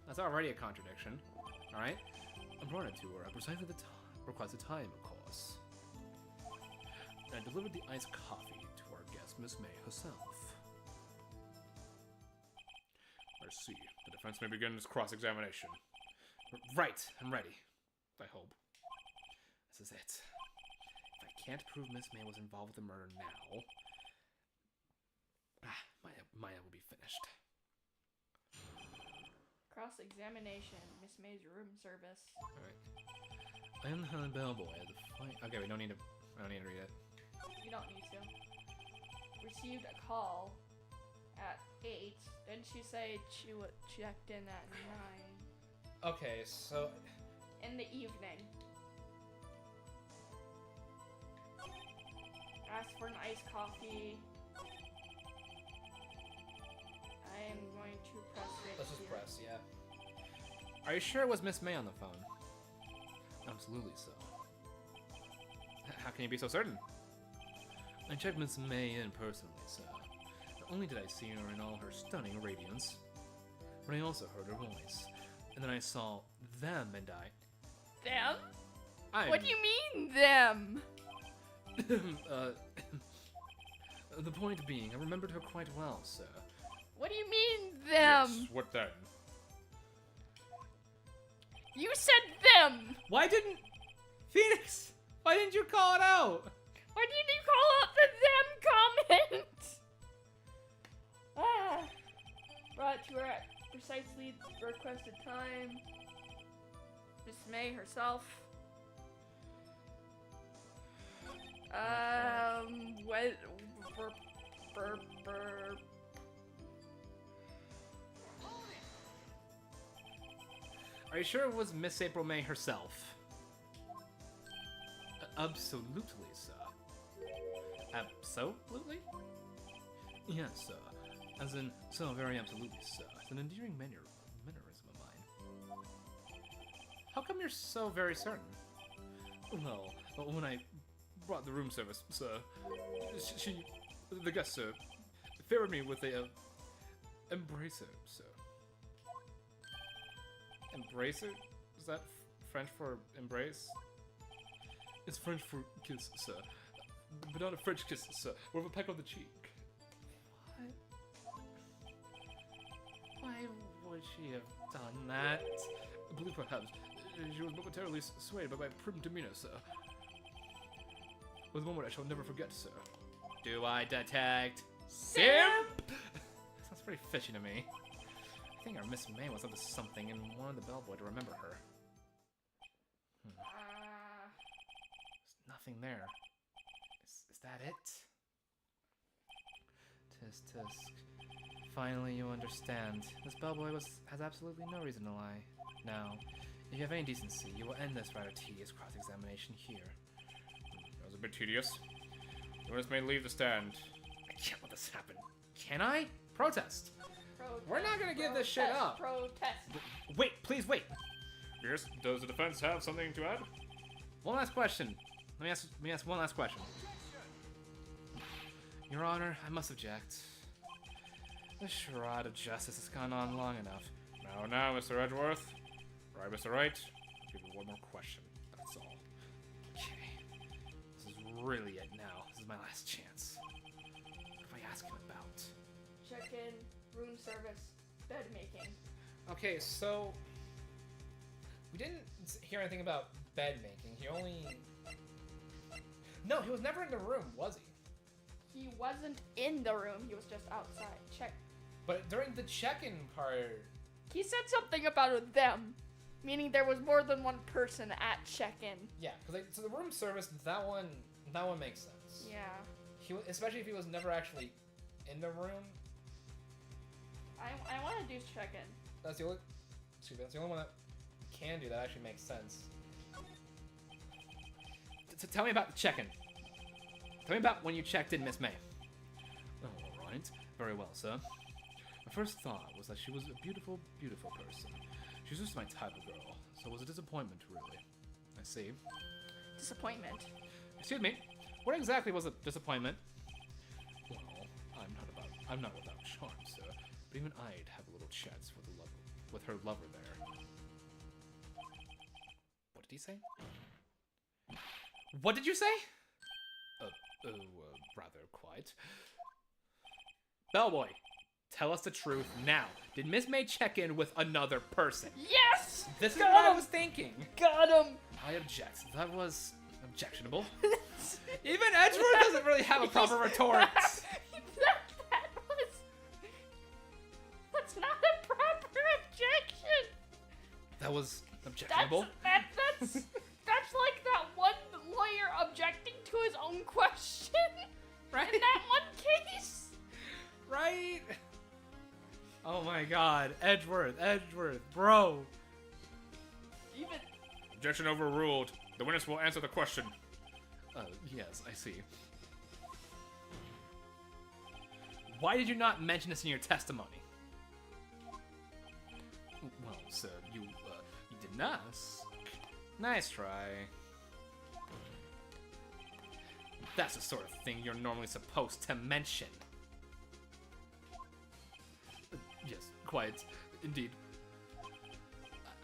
That's already a contradiction. Alright? I brought it to her at precisely the requested time, of course. And I delivered the iced coffee to our guest, Miss May herself. I see. The defense may begin its cross-examination. Right, I'm ready. I hope. This is it. If I can't prove Miss May was involved with the murder now, Maya will be finished. Cross-examination. Miss May's room service. Alright. I am the head bellboy at the Fine... Okay, I don't need to read it. You don't need to. Received a call at 8. Didn't she say she checked in at 9? Okay, so... In the evening. Asked for an iced coffee. I am going to press it. Let's just here. press, yeah. Are you sure it was Miss May on the phone? Absolutely so. How can you be so certain? I checked Miss May in personally, sir. Not only did I see her in all her stunning radiance, but I also heard her voice. And then I saw them and Them? I... What do you mean, them? The point being, I remembered her quite well, sir. What do you mean, them? Yes, what then? You said them! Why didn't... Phoenix! Why didn't you call it out? Why didn't you call out the them comment? Brought to her at precisely the requested time. Miss May herself. What? Are you sure it was Miss April May herself? Absolutely, sir. Absolutely? Yes, sir. As in, so very absolutely, sir. It's an endearing mannerism of mine. How come you're so very certain? Well, when I brought the room service, sir, the guest, sir, favored me with a, embracer, sir. Embracer? Is that French for embrace? It's French for kiss, sir. But not a French kiss, sir. Or a peck on the cheek. What? Why would she have done that? I believe perhaps she was momentarily swayed by my prim demeanor, sir. With a moment I shall never forget, sir. Do I detect simp? Sounds pretty fishy to me. I think our Miss May was up to something and wanted the bellboy to remember her. There's nothing there. Is that it? Tisk tisk. Finally you understand. This bellboy has absolutely no reason to lie. Now, if you have any decency, you will end this rather tedious cross-examination here. That was a bit tedious. The witness may leave the stand. I can't let this happen. Can I? Protest. We're not gonna give this shit up. Protest. Wait, please wait. Yes, does the defense have something to add? One last question. Let me ask one last question. Your Honor, I must object. The charade of justice has gone on long enough. Now, Mr. Edgeworth. Right, Mr. Wright. I'll give you one more question. That's all. Okay. This is really it now. This is my last chance. What do I ask him about? Check-in, room service, bed making. Okay, so we didn't hear anything about bed making. He only... No, he was never in the room, was he? He wasn't in the room, he was just outside. Check. But during the check-in part... He said something about them, meaning there was more than one person at check-in. Yeah, because so the room service, that one makes sense. Yeah. Especially if he was never actually in the room. I want to do check-in. That's the only one that can do that actually makes sense. So tell me about the check-in. Tell me about when you checked in Miss May. All right, very well, sir. My first thought was that she was a beautiful, beautiful person. She was just my type of girl, so it was a disappointment, really. I see. Disappointment. Excuse me. What exactly was a disappointment? Well, I'm not without charm, sir. But even I'd have a little chance with her lover there. What did he say? What did you say? Rather quite. Bellboy, tell us the truth now. Did Miss May check in with another person? Yes! This is Got what I him! was thinking. Got him! I object. That was objectionable. Even Edgeworth doesn't really have a proper retort. That's not a proper objection. That was objectionable. That's like that one lawyer objecting to his own question. Right? In that one case. Right? Oh my god. Edgeworth, bro. Even... Objection overruled. The witness will answer the question. Yes, I see. Why did you not mention this in your testimony? Well, sir, you didn't ask. Nice try. That's the sort of thing you're normally supposed to mention. Yes, quite. Indeed.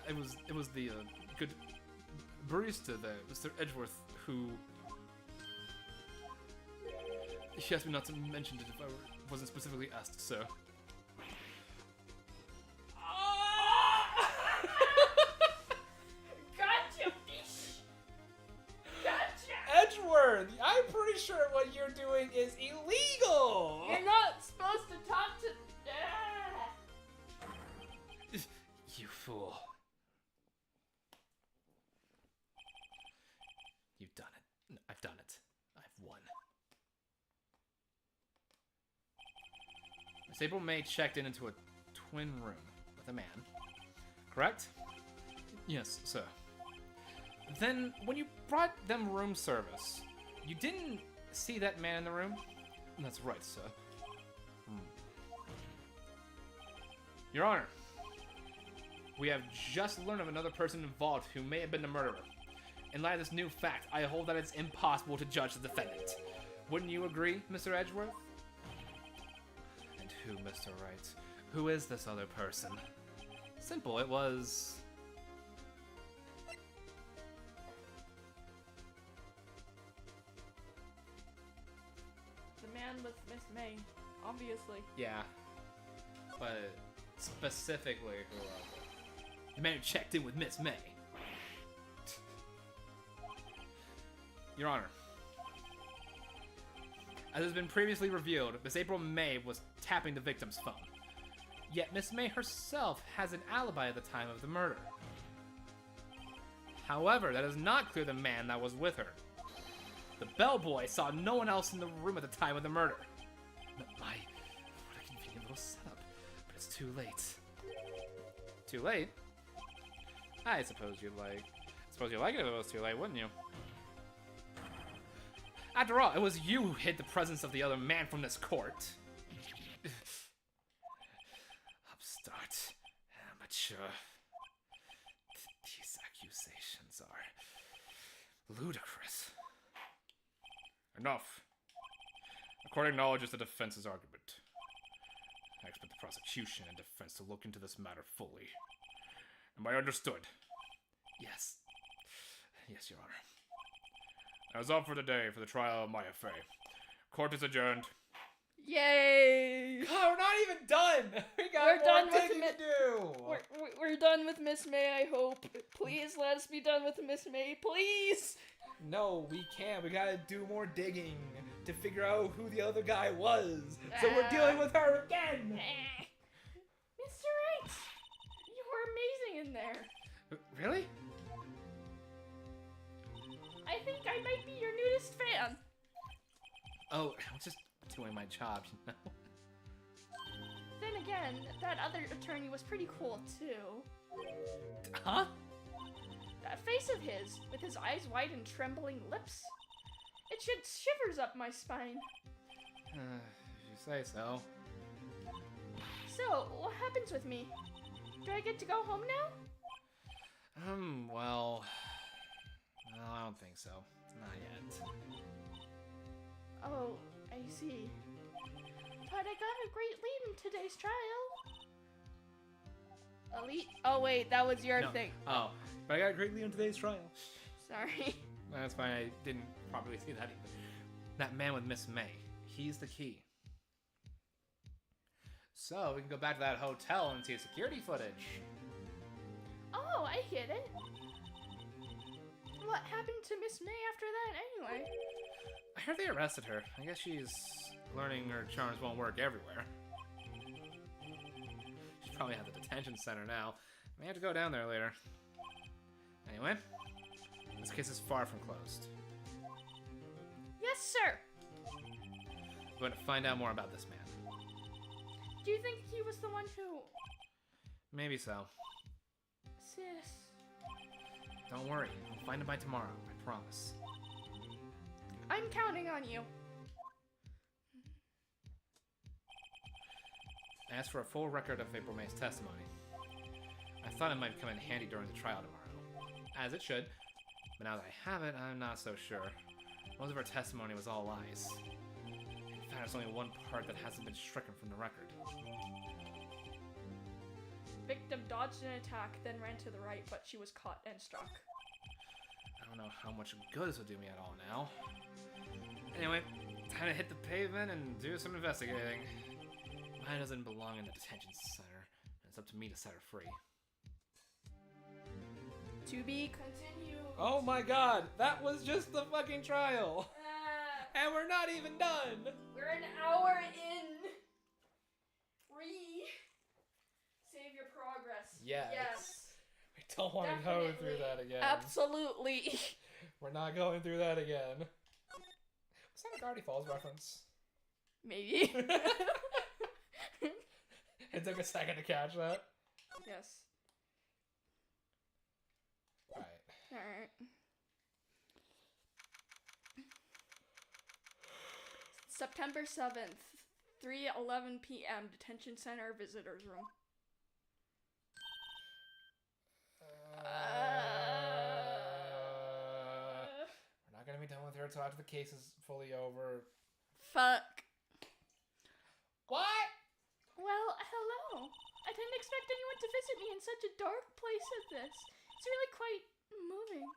It was the good barista there, Mr. Edgeworth, who... He asked me not to mention it if I wasn't specifically asked, sir. Gotcha, fish! Gotcha! Edgeworth, I'm pretty sure what you're doing is illegal! You're not supposed to talk to... You fool. You've done it. No, I've done it. I've won. Miss April May checked into a twin room with a man, correct? Yes, sir. Then, when you brought them room service, you didn't see that man in the room? That's right, sir. Your Honor, we have just learned of another person involved who may have been the murderer. In light of this new fact, I hold that it's impossible to judge the defendant. Wouldn't you agree, Mr. Edgeworth? And who, Mr. Wright? Who is this other person? Simple, it was... The man with Miss May, obviously. Yeah. But specifically, who was it? The man who checked in with Miss May. Your Honor, as has been previously revealed, Miss April May was tapping the victim's phone. Yet Miss May herself has an alibi at the time of the murder. However, that does not clear the man that was with her. The bellboy saw no one else in the room at the time of the murder. What a convenient little setup. But it's too late. Too late? I suppose you'd like it if it was too late, wouldn't you? After all, it was you who hid the presence of the other man from this court. Upstart. Amateur. These accusations are ludicrous. Enough. According knowledge is the defense's argument. I expect the prosecution and defense to look into this matter fully. Am I understood? Yes. Yes, Your Honor. That is all for today for the trial of Maya Fey. Court is adjourned. Yay! God, we're not even done! We got We're more done with digging to do! We're done with Miss May, I hope. Please let us be done with Miss May, please! No, we can't. We gotta do more digging to figure out who the other guy was. So we're dealing with her again! Mr. Wright! You were amazing in there. Really? I think I might be your newest fan. Oh, I'm just doing my job, you know? Then again, that other attorney was pretty cool, too. Huh? That face of his, with his eyes wide and trembling lips. It shoots shivers up my spine. You say so. So, what happens with me? Do I get to go home now? Well... No, I don't think so. Not yet. Oh, I see. But I got a great lead in today's trial. Elite? Oh wait, that was your thing. Oh, but I got a great lead in today's trial. Sorry. That's fine, I didn't properly see that either. That man with Miss May, he's the key. So, we can go back to that hotel and see security footage. Oh, I get it. What happened to Miss May after that anyway? I heard they arrested her. I guess she's learning her charms won't work everywhere. She's probably at the detention center now. May have to go down there later. Anyway, this case is far from closed. Yes, sir. We're going to find out more about this man. Do you think he was the one who... Maybe so. Sis... Don't worry, we'll find him by tomorrow, I promise. I'm counting on you. As for a full record of April May's testimony, I thought it might come in handy during the trial tomorrow. As it should. But now that I have it, I'm not so sure. Most of her testimony was all lies. In fact, there's only one part that hasn't been stricken from the record. Victim dodged an attack, then ran to the right, but she was caught and struck. I don't know how much good this will do me at all now. Anyway, time to hit the pavement and do some investigating. Maya doesn't belong in the detention center, and it's up to me to set her free. To be continued. Oh my god, that was just the fucking trial! And we're not even done! We're an hour in! Save your progress. Yes. We don't want to go through that again. Absolutely. We're not going through that again. Was that a Gravity Falls reference? Maybe. It took a second to catch that. Yes. Alright. September 7th, 3:11 p.m. Detention Center Visitors Room. We're not gonna be done with her until after the case is fully over. Fuck. What? Well, hello. I didn't expect anyone to visit me in such a dark place as this. It's really quite moving.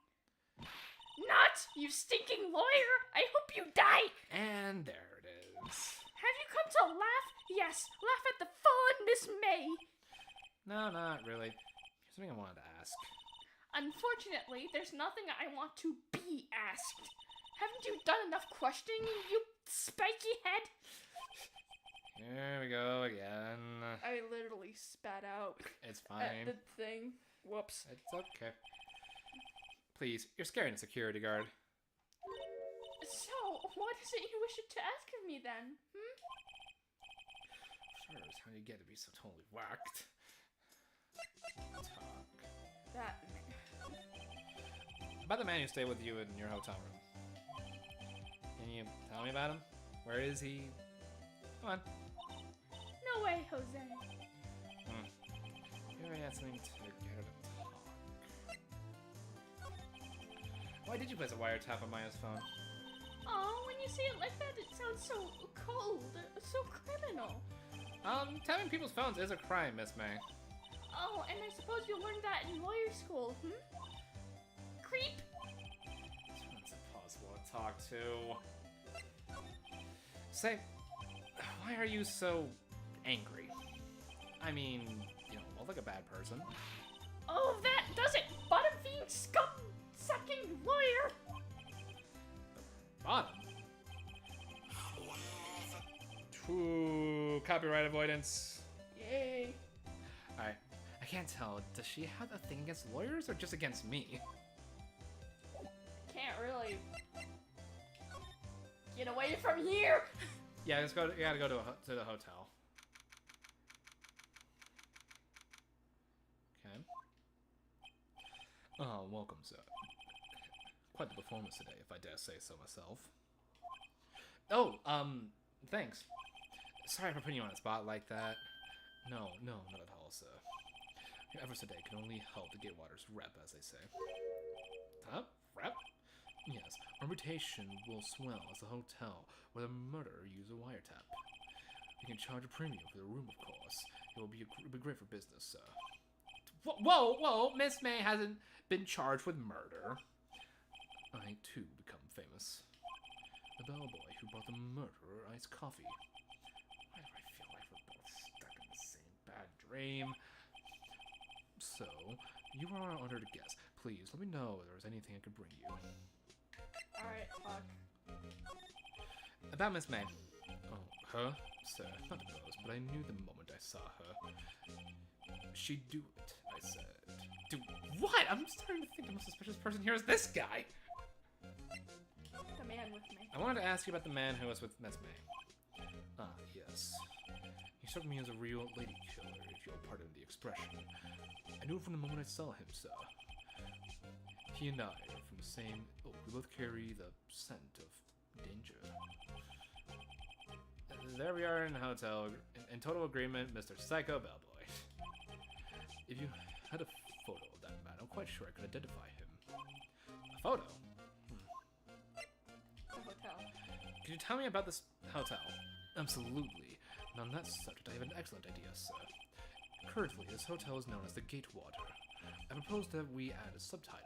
Not, you stinking lawyer! I hope you die! And there it is. Have you come to laugh? Yes, laugh at the fallen Miss May. No, not really. Here's something I wanted to ask. Unfortunately, there's nothing I want to be asked. Haven't you done enough questioning, you spiky head? Here we go again. I literally spat out It's at fine. the thing. Whoops. It's okay. Please, you're scaring a security guard. So, what is it you wish to ask of me then? First, how do you get to be so totally whacked? Talk. That man. About the man who stayed with you in your hotel room. Can you tell me about him? Where is he? Come on. No way, Jose. Maybe I had something to get her to talk. Why did you place a wiretap on Maya's phone? Oh, when you say it like that, it sounds so cold, so criminal. Tapping people's phones is a crime, Miss May. Oh, and I suppose you learned that in lawyer school, Creep! It's impossible to talk to. Say, why are you so angry? I mean, you don't look like a bad person. Oh, that does it! Bottom-feeding, scum-sucking lawyer! Bottom? Ooh, copyright avoidance. Yay. Alright, I can't tell. Does she have a thing against lawyers or just against me? Can't really get away from here! Yeah, let's go. You gotta go to the hotel. Okay. Oh, welcome, sir. Quite the performance today, if I dare say so myself. Oh, thanks. Sorry for putting you on the spot like that. No, not at all, sir. Your efforts today can only help the Gatewaters rep, as they say. Huh? Rep? Yes, our reputation will swell as a hotel where the murderer used a wiretap. You can charge a premium for the room, of course. It will be great for business, sir. Whoa! Miss May hasn't been charged with murder. I, too, become famous. The bellboy who brought the murderer iced coffee. Why do I feel like we're both stuck in the same bad dream? So, you are our honored guest. Please, let me know if there was anything I could bring you. Alright, fuck. About Miss May. Oh, her? Sir, not to boast, but I knew the moment I saw her. She'd do it, I said. Do what? I'm starting to think the most suspicious person here is this guy! The man with me. I wanted to ask you about the man who was with Miss May. Ah, yes. He struck me as a real lady killer, if you'll pardon the expression. I knew it from the moment I saw him, sir. He and I are from the same ilk. We both carry the scent of danger. There we are in the hotel, in total agreement, Mr. Psycho Bellboy. If you I had a photo of that man. I'm quite sure I could identify him. A photo? The hotel. Could you tell me about this hotel? Absolutely. And on that subject, I have an excellent idea, sir. Currently, this hotel is known as the Gatewater. I propose that we add a subtitle.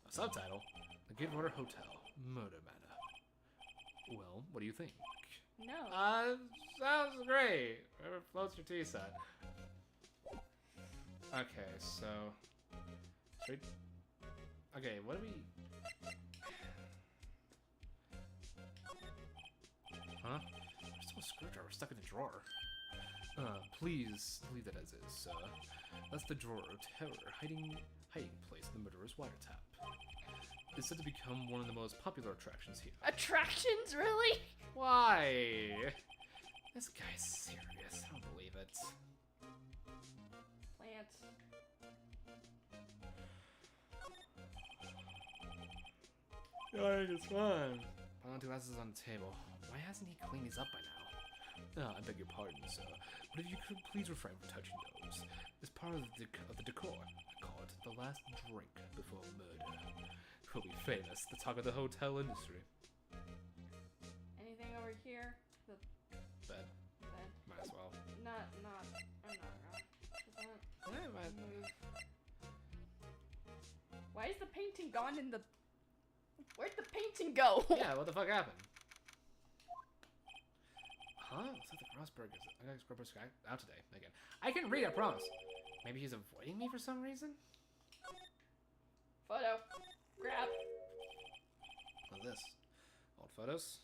A subtitle? The Gatewater Hotel, Murder Manor. Well, what do you think? No. Sounds great. Whatever floats your tea set. Okay, so... Okay, what do we... Huh? There's still a screwdriver stuck in the drawer. Please leave that as is, sir. That's the drawer of terror, hiding place in the murderer's wiretap. It's said to become one of the most popular attractions here. Attractions, really? Why? This guy's serious. I don't believe it. Plants. Yeah, it's fun. Pile on 2 glasses on the table. Why hasn't he cleaned these up by now? I beg your pardon, sir, but if you could please refrain from touching those. It's part of the decor. I call it the last drink before murder. We'll be famous, the talk of the hotel industry. Anything over here? The Bed. bed. Might as well. I'm not gonna. Yeah, might... Move. Why is the painting gone in the... Where'd the painting go? Yeah, what the fuck happened? Huh? Looks like the Grossberg is... I got Grossberg out today, again. I can read, I promise. Maybe he's avoiding me for some reason? Photo. Grab. What's this? Old photos?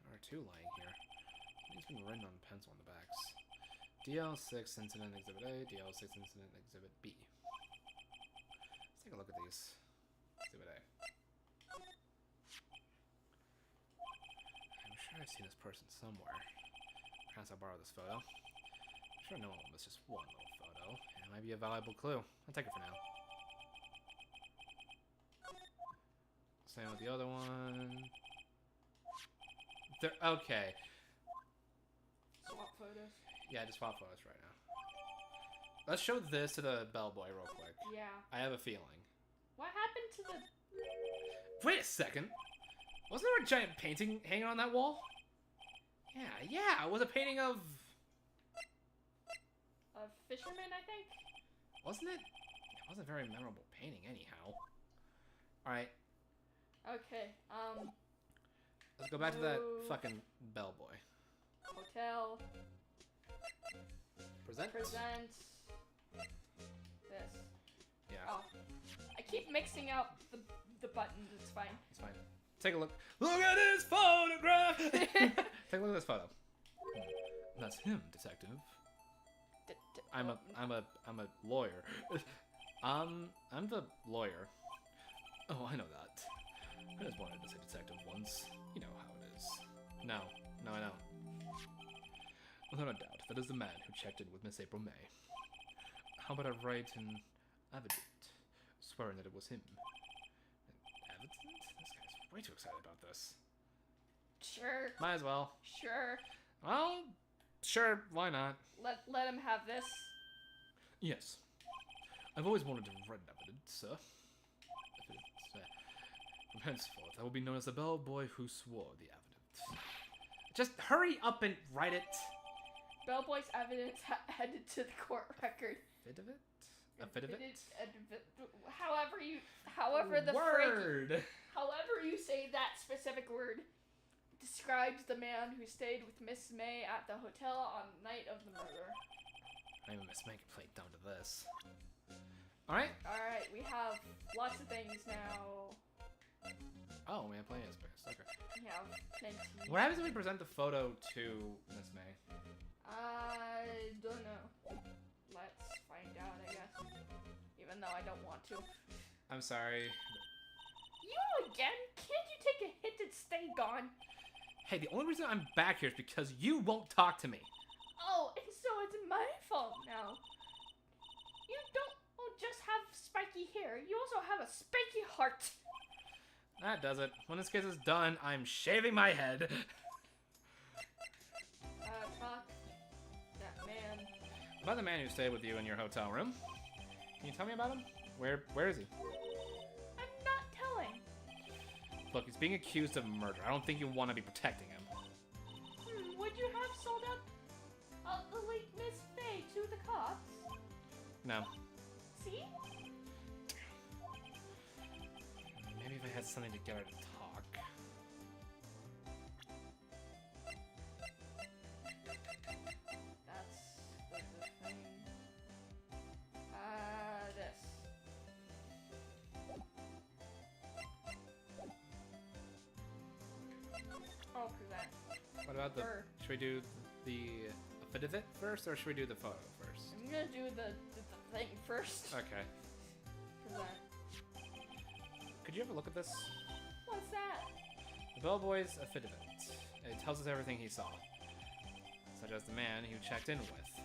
There are 2 lying here. It's been written on pencil on the backs. DL6 Incident Exhibit A, DL6 Incident Exhibit B. Let's take a look at these. Exhibit A. I'm sure I've seen this person somewhere. Perhaps I'll borrow this photo. I'm sure no one will miss just one little photo, and it might be a valuable clue. I'll take it for now. Same with the other one. Okay. Swap photos. Yeah, just swap photos right now. Let's show this to the bellboy real quick. Yeah. I have a feeling. What happened to the... Wait a second. Wasn't there a giant painting hanging on that wall? Yeah, it was a painting of... A fisherman, I think? Wasn't it? It wasn't a very memorable painting anyhow. Alright, Okay, let's go back to that Move. fucking bellboy. hotel. Present? Present. This. Yeah, Oh. I keep mixing up the buttons, it's fine. it's fine. Take a look. Look at this photograph! Take a look at this photo. That's him, detective. I'm a lawyer. I'm the lawyer. Oh, I know that. I just wanted to say detective once. You know how it is. No, I don't. Without a doubt, that is the man who checked in with Miss April May. How about I write an affidavit, swearing that it was him? An evidence? This guy's way too excited about this. Sure. Might as well. Sure. Well, sure, why not? Let him have this. Yes. I've always wanted to write an evidence, sir. From henceforth, I will be known as the bellboy who swore the evidence. Just hurry up and write it. Bellboy's evidence headed to the court record. Affidavit? Affidavit? However the phrase, Word! however you say that specific word, describes the man who stayed with Miss May at the hotel on the night of the murder. I even Miss May can play down to this. Alright. Alright, we have lots of things now. Oh, we have plenty of space. Okay. We have plenty. What happens if we present the photo to Miss May? I don't know. Let's find out, I guess. Even though I don't want to. I'm sorry. You again? Can't you take a hit and stay gone? Hey, the only reason I'm back here is because you won't talk to me. Oh, and so it's my fault now. You don't just have spiky hair. You also have a spiky heart. That does it. When this case is done, I'm shaving my head. Talk. That man. About the man who stayed with you in your hotel room. Can you tell me about him? Where is he? I'm not telling. Look, he's being accused of murder. I don't think you want to be protecting him. Would you have sold out the late Miss Fey to the cops? No. See? Maybe if I had something to get her to talk. That's the thing. This. Oh, present. What about the... Sure. Should we do the affidavit first, or should we do the photo first? I'm gonna do the thing first. Okay. Present. Could you have a look at this? What's that? The bellboy's affidavit. It tells us everything he saw. Such as the man who checked in with.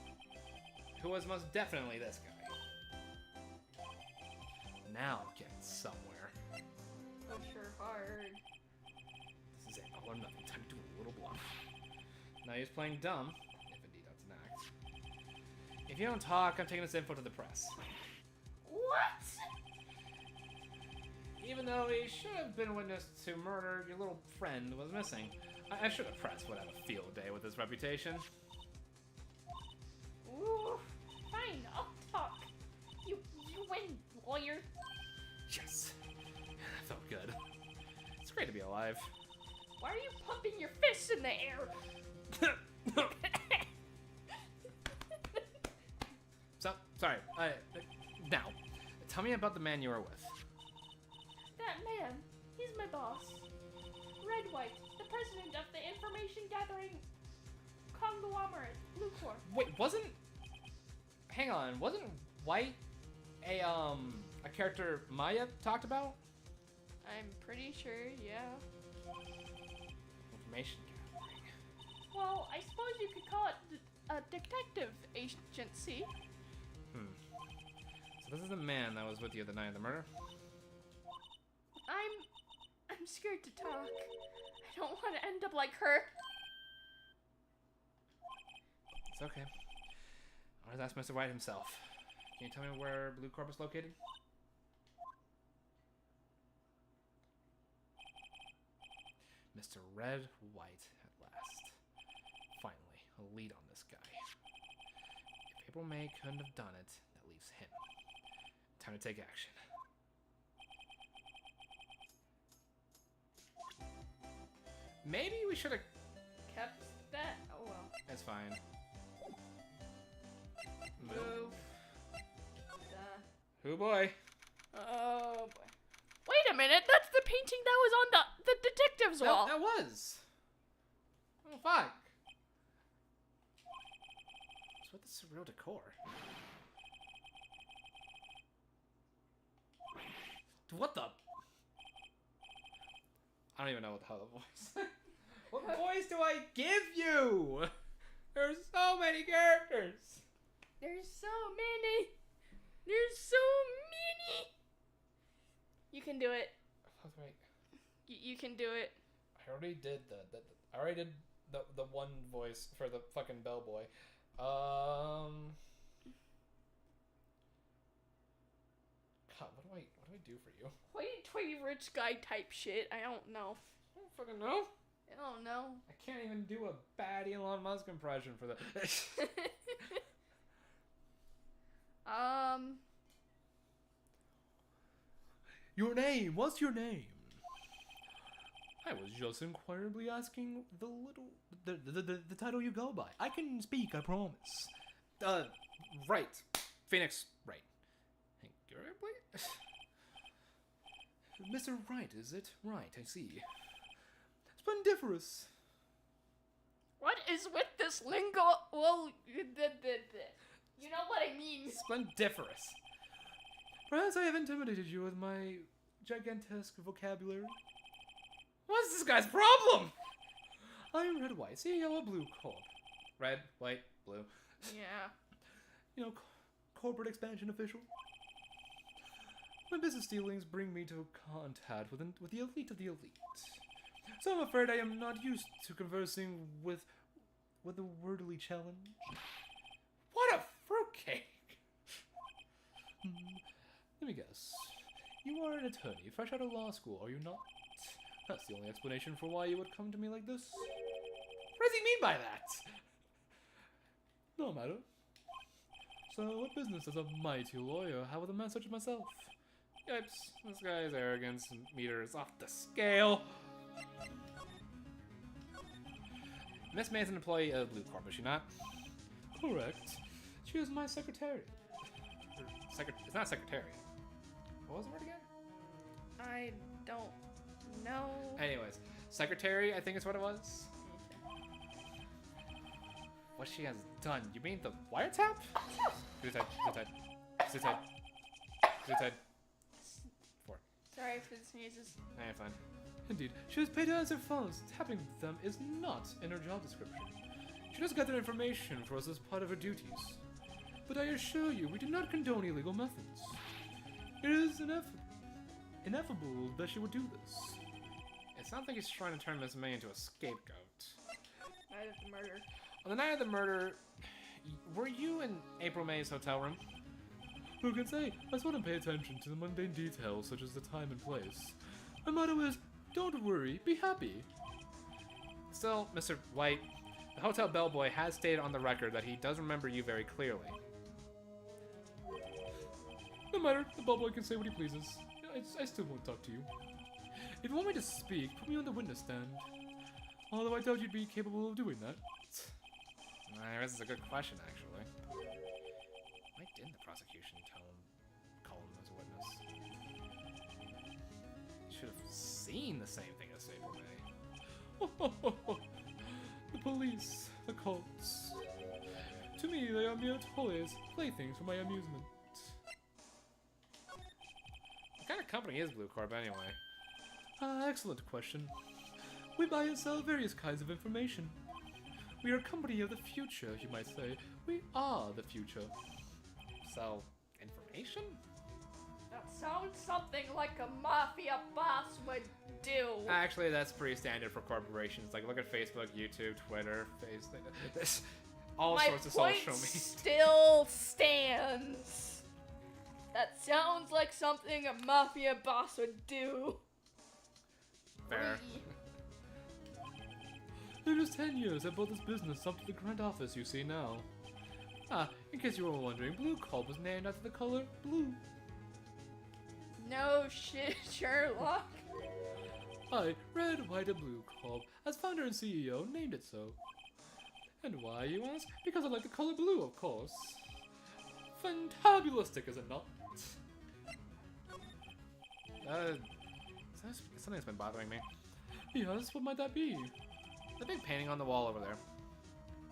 Who was most definitely this guy. Now I'm getting somewhere. Push her hard. This is all or nothing. Time to do a little bluff. Now he's playing dumb, if indeed that's an act. If you don't talk, I'm taking this info to the press. What? Even though he should have been witness to murder, your little friend was missing. I should have press would have a field day with his reputation. Ooh, fine, I'll talk. You win, lawyer. Yes. That felt good. It's great to be alive. Why are you pumping your fists in the air? Sorry. Now, tell me about the man you were with. That man, he's my boss. Red White, the president of the information gathering conglomerate, Blue Corp. Wait, hang on, wasn't White a character Maya talked about? I'm pretty sure, yeah. Information gathering. Well, I suppose you could call it a detective agency. So this is the man that was with you the night of the murder? I'm scared to talk. I don't want to end up like her. It's okay. I'll just ask Mr. White himself. Can you tell me where Blue Corp is located? Mr. Red White at last. Finally, a lead on this guy. If April May couldn't have done it, that leaves him. Time to take action. Maybe we should have... Kept that? Oh well. That's fine. Move. Who boy? Oh boy. Wait a minute, that's the painting that was on the detective's wall. That was. Oh fuck. What's with the surreal decor? What the? I don't even know what the hell the voice. What voice do I give you? There's so many characters. There's so many. There's so many. You can do it. Wait. You can do it. I already did the one voice for the fucking bellboy. God, what do I do for you? Hoity-toity rich guy type shit. I don't know. I don't fucking know. I don't know. I can't even do a bad Elon Musk impression for the. Your name? What's your name? I was just inquiringly asking the title you go by. I can speak, I promise. Right. Phoenix Wright. Mr. Wright, is it? Right, I see. Splendiferous. What is with this lingo? Well, you know what I mean. Splendiferous. Perhaps I have intimidated you with my gigantesque vocabulary. What's this guy's problem? I'm Red White, CEO of Blue Corp. Red, white, blue. Yeah. You know, corporate expansion official. My business dealings bring me to contact with the elite of the elite. So I'm afraid I am not used to conversing with the wordly challenge. What a fruitcake! Let me guess. You are an attorney, fresh out of law school, are you not? That's the only explanation for why you would come to me like this. What does he mean by that? No matter. So, what business does a mighty lawyer have with a man such as myself? Yipes, this guy's arrogance meter is off the scale. Miss May's an employee of Blue Corp, is she not? Correct. She is my secretary. It's not secretary. What was the word again? I don't know. Anyways, secretary, I think is what it was. What she has done? You mean the wiretap? His head. His head. His head. 4. Sorry for the sneezes. Nah, you're fine. Indeed, she is paid to answer phones. Tapping them is not in her job description. She does gather information for us as part of her duties. But I assure you, we do not condone illegal methods. It is ineffable that she would do this. It sounds like he's trying to turn Miss May into a scapegoat. Night of the murder. On the night of the murder, were you in April May's hotel room? Who can say? I just want to pay attention to the mundane details such as the time and place. My motto is, don't worry, be happy. Still, Mr. White, the hotel bellboy has stated on the record that he does remember you very clearly. No matter, the bellboy can say what he pleases. I still won't talk to you. If you want me to speak, put me on the witness stand. Although I doubt you'd be capable of doing that. This is a good question, actually. Why didn't the prosecution call him as a witness? Should have seen the same thing as April May. The police, the cults. To me, they are mere toys, playthings for my amusement. What kind of company is Blue Corp anyway? Excellent question. We buy and sell various kinds of information. We are a company of the future, you might say. We are the future. Sell information? That sounds something like a mafia boss would do. Actually, that's pretty standard for corporations. Like, look at Facebook, YouTube, Twitter, this, all sorts of social media. Still stands. That sounds like something a mafia boss would do. Fair. In just 10 years, I built this business up to the grand office you see now. In case you were wondering, Blue Corp was named after the color blue. No shit, Sherlock. I, Red, White, and Blue Corp, as founder and CEO, named it so. And why, you ask? Because I like the color blue, of course. Fantabulistic, is it not? Something's been bothering me. Yes, what might that be? The big painting on the wall over there.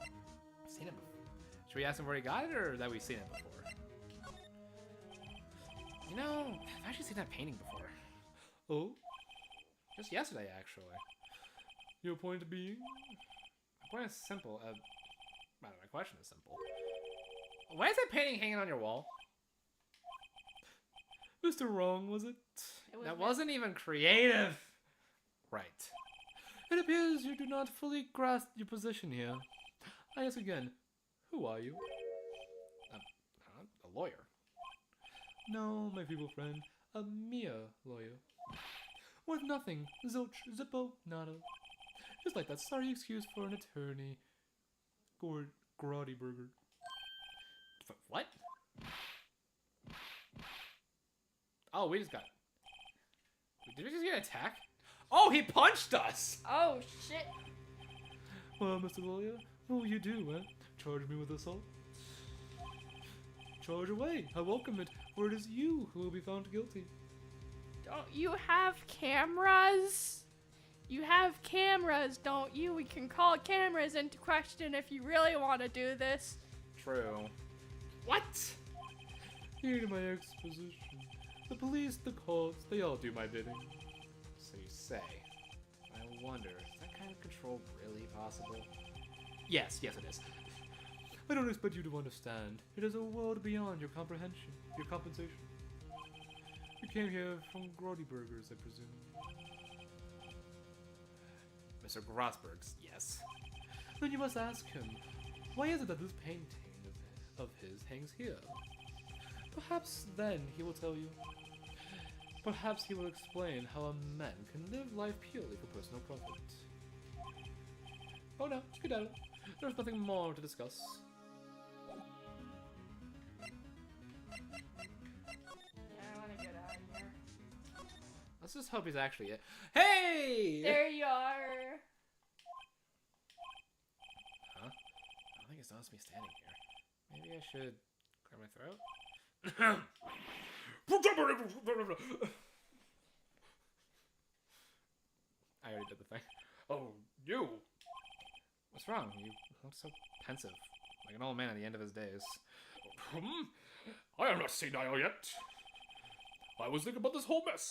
I've seen it before. Should we ask him where he got it, or that we've seen it before? You know, I've actually seen that painting before. Oh? Just yesterday, actually. Your point being? My point is simple. My question is simple. Why is that painting hanging on your wall? Mr. Wrong, was it? That wasn't even creative. Right. It appears you do not fully grasp your position here. I ask again, who are you? A lawyer. No, my feeble friend, a mere lawyer. Worth nothing, zilch, zippo, nada. Just like that sorry excuse for an attorney. Grotty burger. What? Oh, we just got... Did we just get attacked? Oh, he punched us! Oh shit. Well, Mr. Lawyer, what will you do, eh? Charge me with assault? Charge away. I welcome it, for it is you who will be found guilty. Don't you have cameras? You have cameras, don't you? We can call cameras into question if you really want to do this. True. What? Here to my exposition. The police, the courts, they all do my bidding. So you say. I wonder, is that kind of control really possible? Yes, it is. I don't expect you to understand. It is a world beyond your comprehension, your compensation. You came here from Grotty Burgers, I presume. Mr. Grossberg's, yes. Then you must ask him, why is it that this painting of his hangs here? Perhaps then he will tell you. Perhaps he will explain how a man can live life purely for personal profit. Oh no, skedaddle. There's nothing more to discuss. Yeah, I want to get out of here. Let's just hope he's actually it. Hey! There you are. Huh? I don't think it's noticed me standing here. Maybe I should clear my throat? I already did the thing. Oh, you! What's wrong? You look so pensive. Like an old man at the end of his days. I am not senile yet. I was thinking about this whole mess.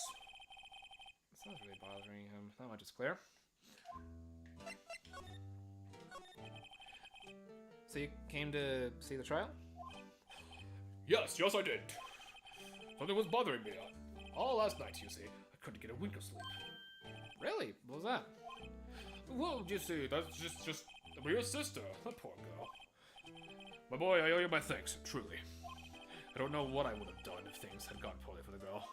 This sounds really bothering him. Not much is clear. So you came to see the trial? Yes, I did. Something was bothering me all last night, you see. I couldn't get a wink of sleep. Really? What was that? Well, you see, that's just your sister. That poor girl. My boy, I owe you my thanks, truly. I don't know what I would have done if things had gone poorly for the girl.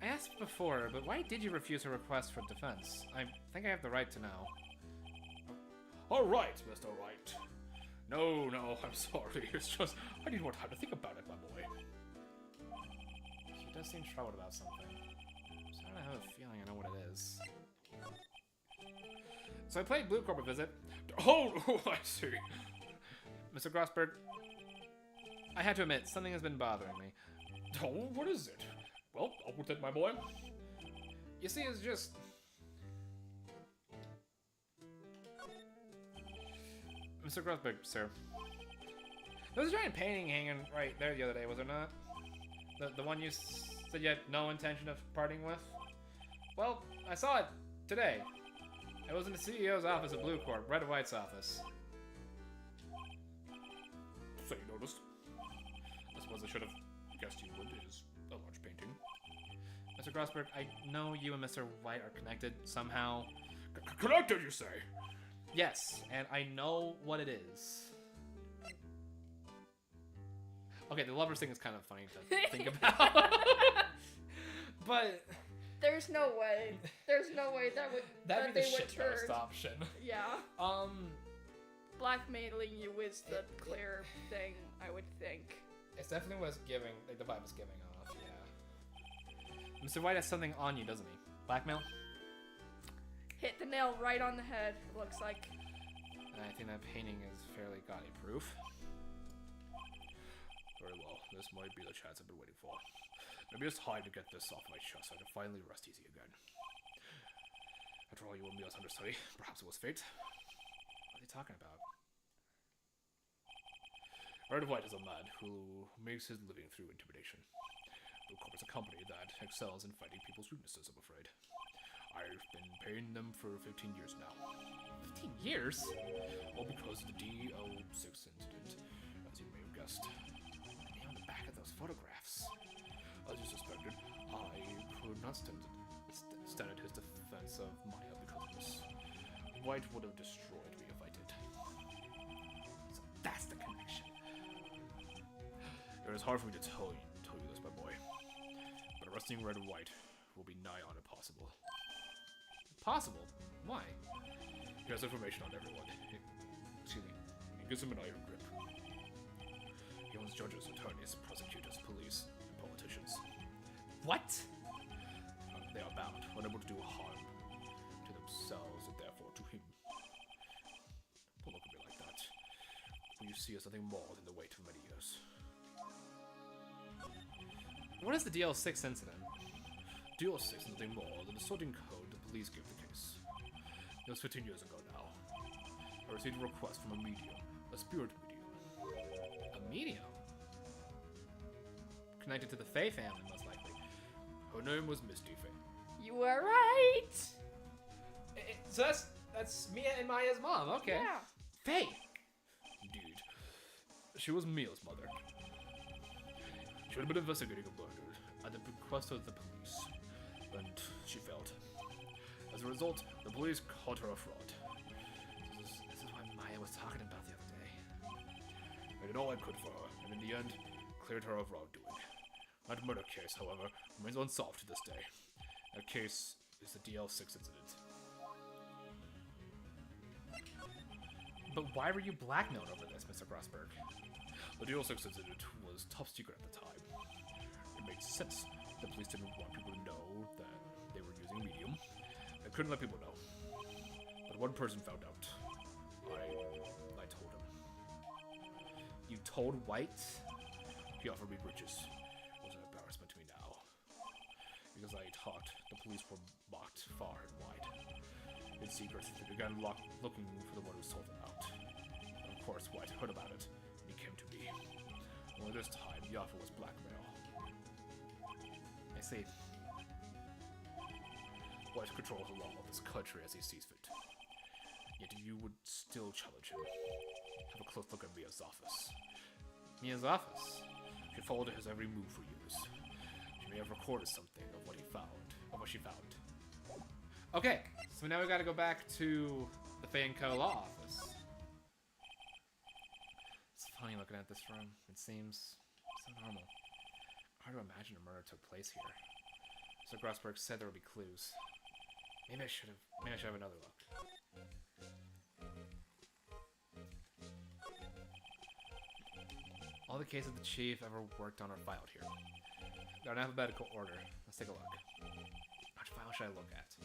I asked before, but why did you refuse her request for defense? I think I have the right to know. All right, Mr. Wright. No, I'm sorry. It's just, I need more time to think about it, my boy. She does seem troubled about something. I'm starting to have a feeling I know what it is. So I played Blue Corp a visit. Oh, I see. Mr. Grossberg, I had to admit, something has been bothering me. Oh, what is it? Well, I'll protect my boy. You see, it's just... Mr. Grossberg, sir. There was a giant painting hanging right there the other day, was there not? The one you said you had no intention of parting with? Well, I saw it today. It was in the CEO's office at Blue Corp, Red and White's office. So you noticed? I suppose I should have guessed you would. It is a large painting. Mr. Grossberg, I know you and Mr. White are connected somehow. Connected, you say? Yes, and I know what it is. Okay, the lovers thing is kind of funny to think about. But... There's no way. There's no way that That'd be the they would shitpost turn. option. Yeah. Blackmailing you is the clear thing, I would think. It definitely was giving, like the vibe was giving off, yeah. Mr. White has something on you, doesn't he? Blackmail? Hit the nail right on the head, it looks like. And I think that painting is fairly gaudy proof. Very well. This might be the chance I've been waiting for. Maybe it's time to get this off my chest so I can finally rest easy again. After all, you and me as understudy. Perhaps it was fate. What are you talking about? Red White is a man who makes his living through intimidation. Blue Corp is a company that excels in fighting people's weaknesses, I'm afraid. I've been paying them for 15 years now. 15 years? All because of the DO6 incident, as you may have guessed. On the back of those photographs. As you suspected, I could not stand at his defense of Maya because of this. White would have destroyed me if I did. So that's the connection. It is hard for me to tell you this, my boy. But arresting Red and White will be nigh on impossible. Possible? Why? He has information on everyone. Excuse me. It gives him an iron grip. He owns judges, attorneys, prosecutors, police, and politicians. What? They are bound, unable to do harm to themselves and therefore to him. Don't look at me like that. What you see is nothing more than the weight of many years. What is the DL6 incident? DL6 is nothing more than the sorting code the police gave the case. It was 15 years ago now. I received a request from a medium, a spirit medium. A medium? Connected to the Fey family, most likely. Her name was Misty Fey. You were right! So that's Mia and Maya's mom, okay. Yeah. Fey! Indeed. She was Mia's mother. She had been investigating a murder at the request of the police, and she failed. As a result, the police called her a fraud. This is what Maya was talking about the other day. I I did all I could for her, and in the end, cleared her of wrongdoing. That murder case, however, remains unsolved to this day. That case is the DL6 incident. But why were you blackmailed over this, Mr. Grossberg? The DL6 incident was top secret at the time. It made sense. The police didn't want people to know that they were using medium. They couldn't let people know. But one person found out. I told him. You told White? He offered me riches. It was an embarrassment to me now. Because I talked, the police were mocked far and wide. In secret, they began looking for the one who sold it out. And of course, White heard about it, and he came to me. Only this time, the offer was blackmail. I see. White controls the law of this country as he sees fit. Yet you would still challenge him. Have a close look at Mia's office. Mia's office? She followed his every move for years. She may have recorded something of what she found. Okay, so now we gotta go back to the Fey & Co. law office. It's funny looking at this room. It seems so normal. Hard to imagine a murder took place here. So Grossberg said there would be clues. Maybe I should have another look. All the cases the chief ever worked on are filed here. They're in alphabetical order. Let's take a look. Which file should I look at?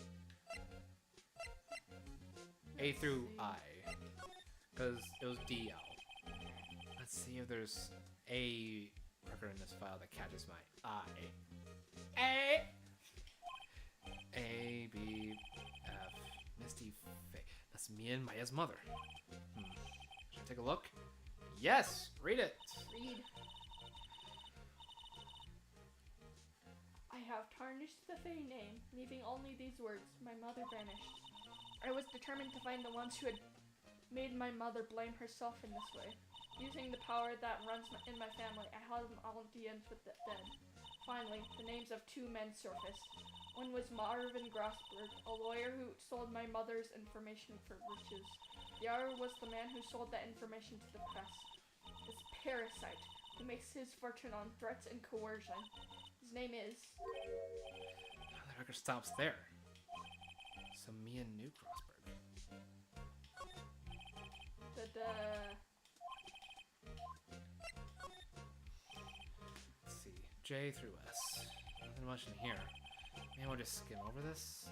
A through I. Because it was DL. Let's see if there's a record in this file that catches my eye. A, B, F, Misty Fey. That's Mia and Maya's mother. Should I take a look? Yes! Read it! Read. I have tarnished the Fey name, leaving only these words. My mother vanished. I was determined to find the ones who had made my mother blame herself in this way. Using the power that runs in my family, I held an audience with the dead. Finally, the names of two men surfaced. One was Marvin Grossberg, a lawyer who sold my mother's information for riches. The other was the man who sold that information to the press. This parasite, who makes his fortune on threats and coercion. His name is... The record stops there. So Mia knew Grossberg. Let's see. J through S. Nothing much in here. Maybe we'll just skim over this.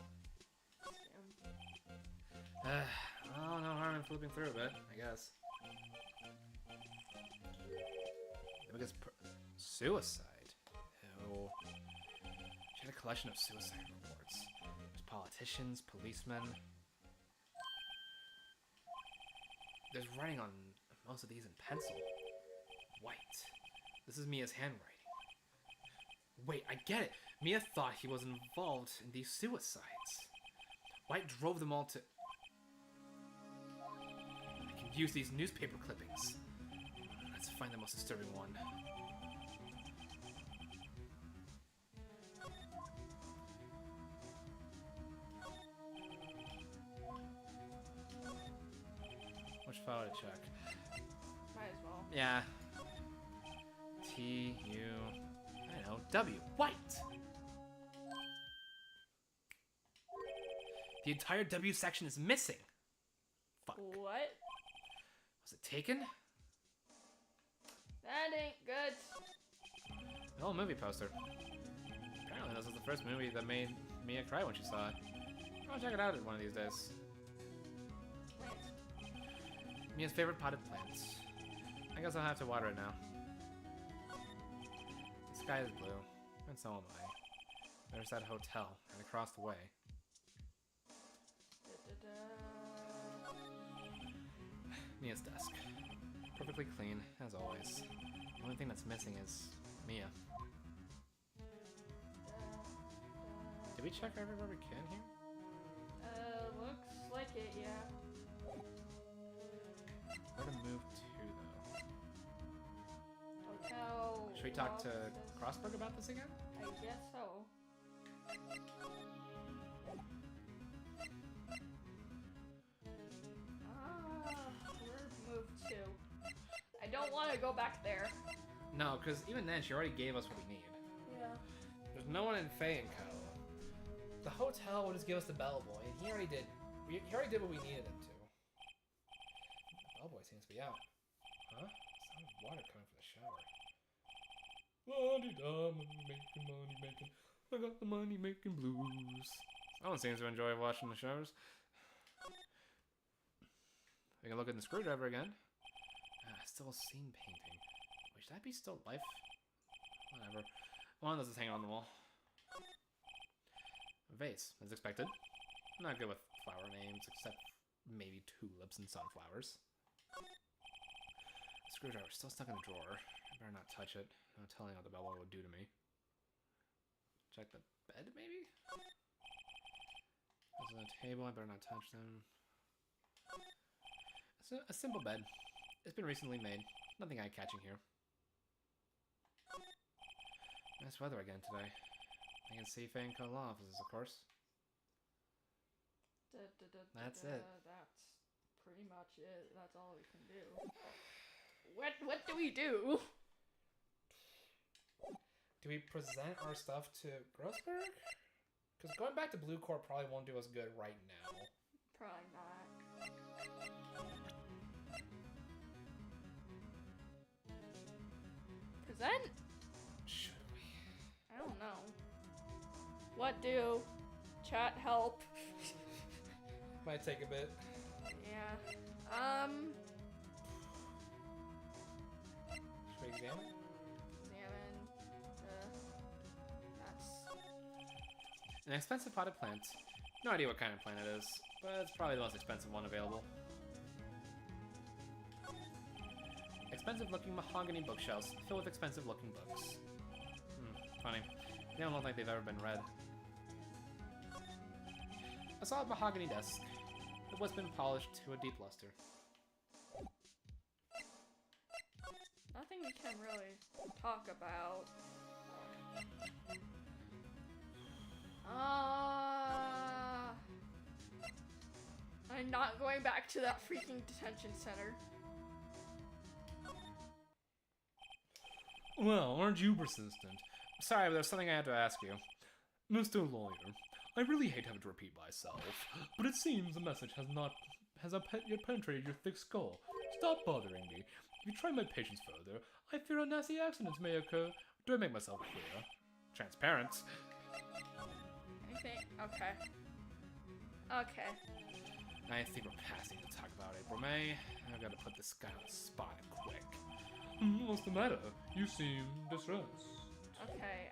Oh, no harm in flipping through a bit, I guess. The biggest suicide. Ew. She had a collection of suicide reports. There's politicians, policemen. There's writing on most of these in pencil. White. This is Mia's handwriting. Wait, I get it. Mia thought he was involved in these suicides. White drove them all to... I can use these newspaper clippings. Let's find the most disturbing one. Which file to check? Might as well. Yeah. T, U... I don't know. W. White! The entire W section is missing. Fuck. What? Was it taken? That ain't good. An old movie poster. Apparently this was the first movie that made Mia cry when she saw it. I'll check it out one of these days. Mia's favorite potted plants. I guess I'll have to water it now. The sky is blue, and so am I. There's that hotel, right across the way. Mia's desk. Perfectly clean, as always. The only thing that's missing is Mia. Did we check everywhere we can here? Looks like it, yeah. Where to move to, though? Hotel... Should we talk to office. Grossberg about this again? I guess so. Where move to? I don't don't want to go back there. No, because even then, she already gave us what we need. Yeah. There's no one in Fey and Co. The hotel would just give us the bellboy, and he already did. He already did what we needed him to. The bellboy seems to be out. Huh? Sound of water coming from the shower. La-di-da, money making, money making. I got the money making blues. Someone seems to enjoy watching the shows. We can look at the screwdriver again. Still scene painting. Wait, should that be still life? Whatever. One of those is hanging on the wall. A vase, as expected. I'm not good with flower names, except maybe tulips and sunflowers. The screwdriver's still stuck in the drawer. I better not touch it. No telling what the bellboy would do to me. Check the bed, maybe? There's on the table, I better not touch them. It's a simple bed. It's been recently made. Nothing eye-catching here. Nice weather again today. I can see Fey and Co. law offices, of course. That's it. That's pretty much it. That's all we can do. What do we do? Do we present our stuff to Grossberg? Because going back to Blue Court probably won't do us good right now. Probably not. Present? Should we? I don't know. What do? Chat help. Might take a bit. Yeah. Should we examine? Examine. That's. An expensive potted plant. No idea what kind of plant it is, but it's probably the most expensive one available. Expensive looking mahogany bookshelves filled with expensive looking books. Funny. They don't look like they've ever been read. A solid mahogany desk. The wood's been polished to a deep luster. Nothing we can really talk about. I'm not going back to that freaking detention center. Well, aren't you persistent? Sorry, but there's something I had to ask you. Mr. Lawyer, I really hate having to repeat myself, but it seems the message has not yet penetrated your thick skull. Stop bothering me. If you try my patience further, I fear a nasty accident may occur. Do I make myself clear? Transparent. Anything? Okay. Okay. I think we're past need to talk about April May. I've got to put this guy on the spot quick. What's the matter? You seem distressed. Okay,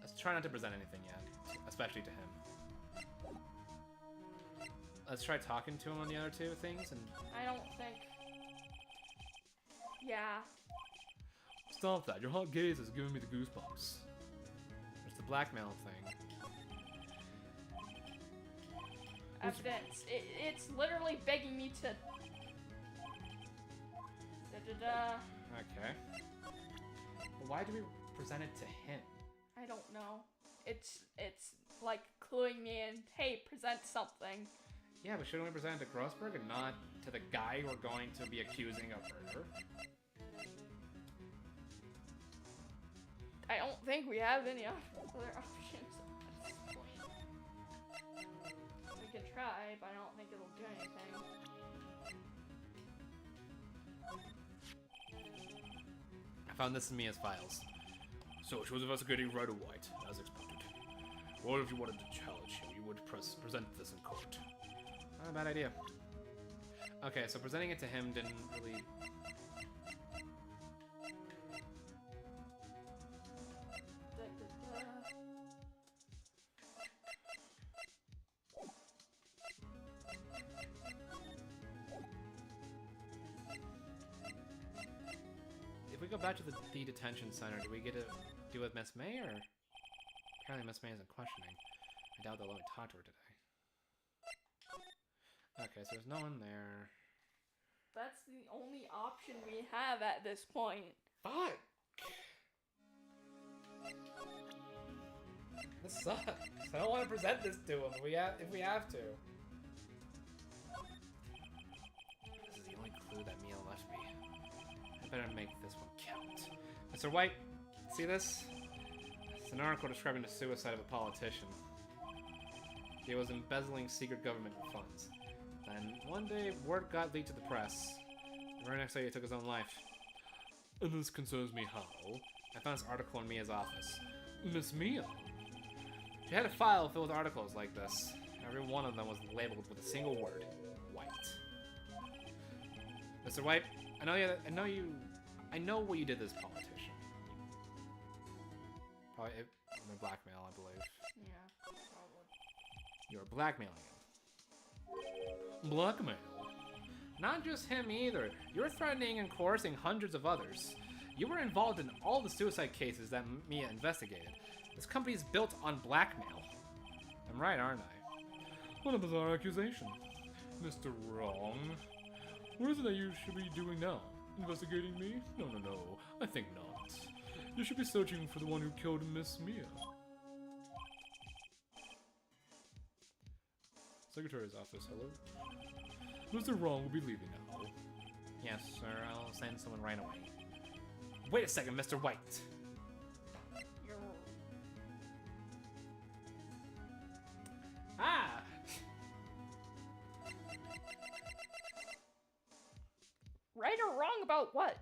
Let's try not to present anything yet, especially to him. Let's try talking to him on the other two things, and I don't think... Yeah. Stop that. Your hot gaze is giving me the goosebumps. there's the blackmail thing. Evidence. It's literally begging me to... Da-da-da. Okay. But why do we present it to him? I don't know. It's like cluing me in, hey, present something. Yeah, but shouldn't we present it to Grossberg and not to the guy we're going to be accusing of murder? I don't think we have any other options at this point. We can try, but I don't think it'll do anything. I found this in Mia's files. So she was investigating right or white, as expected. What if you wanted to challenge him? You would present this in court. Not a bad idea. Okay, so presenting it to him didn't really... Da-da-da. If we go back to the detention center, do we get to deal with Miss May, or... Apparently Miss May isn't questioning. I doubt they'll let me talk to her today. Okay, so there's no one there. That's the only option we have at this point. Fuck! This sucks. I don't want to present this to him if we have to. This is the only clue that Mia left me. I better make this one count. Mr. White, see this? It's an article describing the suicide of a politician. He was embezzling secret government funds. Then, one day, word got leaked to the press. The very next day, he took his own life. And this concerns me how? I found this article in Mia's office. Miss Mia? She had a file filled with articles like this. Every one of them was labeled with a single word. White. Mr. White, I know what you did to this politician. Probably blackmail, I believe. Yeah, probably. You're blackmailing him. Blackmail? Not just him either. You're threatening and coercing hundreds of others. You were involved in all the suicide cases that Mia investigated. This company's built on blackmail. I'm right, aren't I? What a bizarre accusation. Mr. Wrong. What is it that you should be doing now? Investigating me? No, I think not. You should be searching for the one who killed Miss Mia. Secretary's office, hello? Mr. Wrong will be leaving now. Yes, sir. I'll send someone right away. Wait a second, Mr. White. You're... Ah! Right or wrong about what?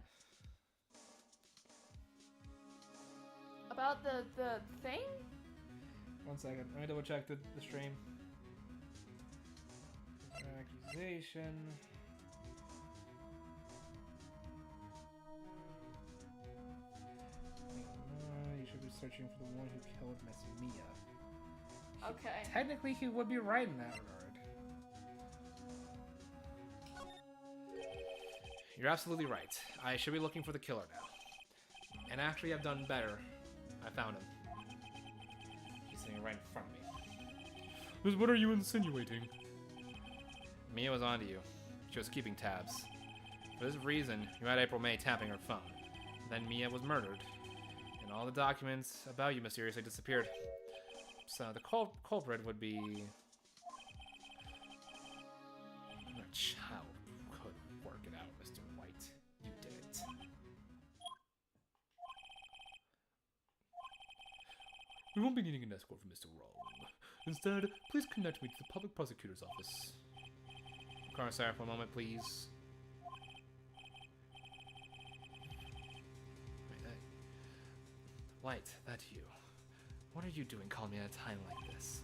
About the thing? 1 second. Let me double check the stream. Accusation. You should be searching for the one who killed Miss Mia. Okay. Technically, he would be right in that regard. You're absolutely right. I should be looking for the killer now. And actually, I've done better. I found him. He's sitting right in front of me. What are you insinuating? Mia was onto you. She was keeping tabs. For this reason, you had April May tapping her phone. Then Mia was murdered. And all the documents about you mysteriously disappeared. So the culprit would be... a child could work it out, Mr. White. You did it. We won't be needing an escort from Mr. Wrong. Instead, please connect me to the public prosecutor's office. Sir, for a moment, please. White, that you. What are you doing calling me at a time like this?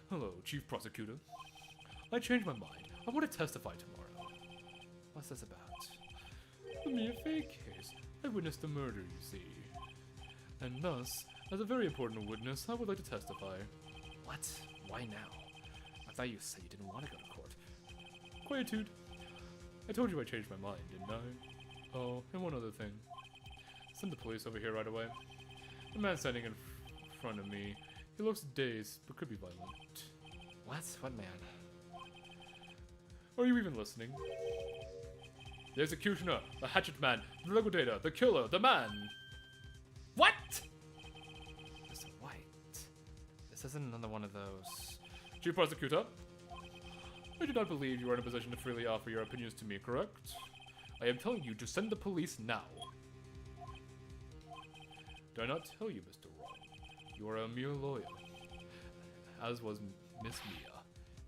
Hello, Chief Prosecutor. I changed my mind. I want to testify tomorrow. What's this about? The Maya Fey case. I witnessed the murder, you see. And thus, as a very important witness, I would like to testify. What? Why now? I thought you said you didn't want to go to court. Quietude. I told you I changed my mind, didn't I? Oh, and one other thing. Send the police over here right away. The man standing in front of me, he looks dazed, but could be violent. What? What man? Are you even listening? The executioner, the hatchet man, the liquidator, the killer, the man! What? Mr. White, this isn't another one of those. Chief Prosecutor, I do not believe you are in a position to freely offer your opinions to me, correct? I am telling you to send the police now. Did I not tell you, Mr. Wrong? You are a mere lawyer. As was Miss Mia.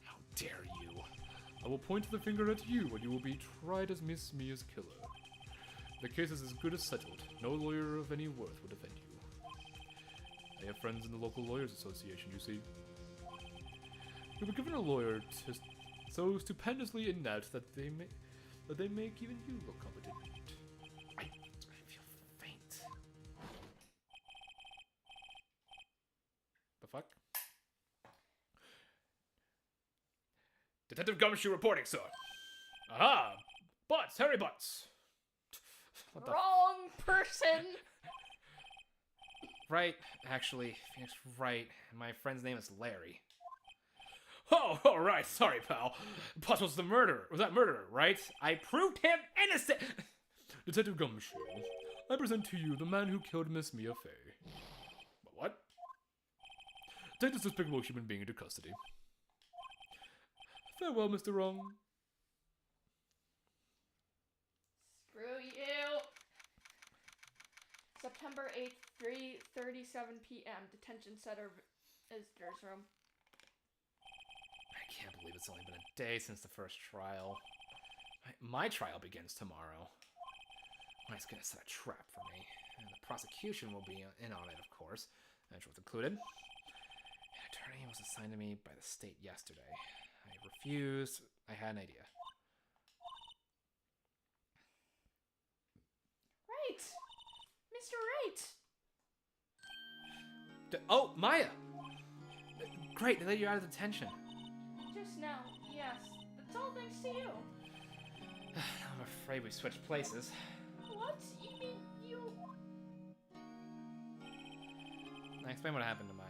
How dare you? I will point the finger at you and you will be tried as Miss Mia's killer. The case is as good as settled. No lawyer of any worth will defend you. I have friends in the local lawyers association, you see. We were given a lawyer so stupendously inept that they make even you look competent. I feel faint. The fuck? Detective Gumshoe reporting, sir. Aha! Butts! Harry Butts! What the Wrong person! Right, actually, Phoenix, right. My friend's name is Larry. Oh, all right. Sorry, pal. Butts was the murderer. Was that murderer, right? I proved him innocent! Detective Gumshoe, I present to you the man who killed Miss Maya Fey. What? Take this despicable human being into custody. Farewell, Mr. Wrong. September 8th, 3:37 p.m. Detention Center visitors room. I can't believe it's only been a day since the first trial. My trial begins tomorrow. It's gonna set a trap for me. And the prosecution will be in on it, of course. That's included. An attorney was assigned to me by the state yesterday. I refused. I had an idea. Right! Mr. Wright! Oh, Maya! Great, they let you out of detention. Just now, yes. It's all thanks to you. I'm afraid we switched places. What? You mean you... Now explain what happened to Maya.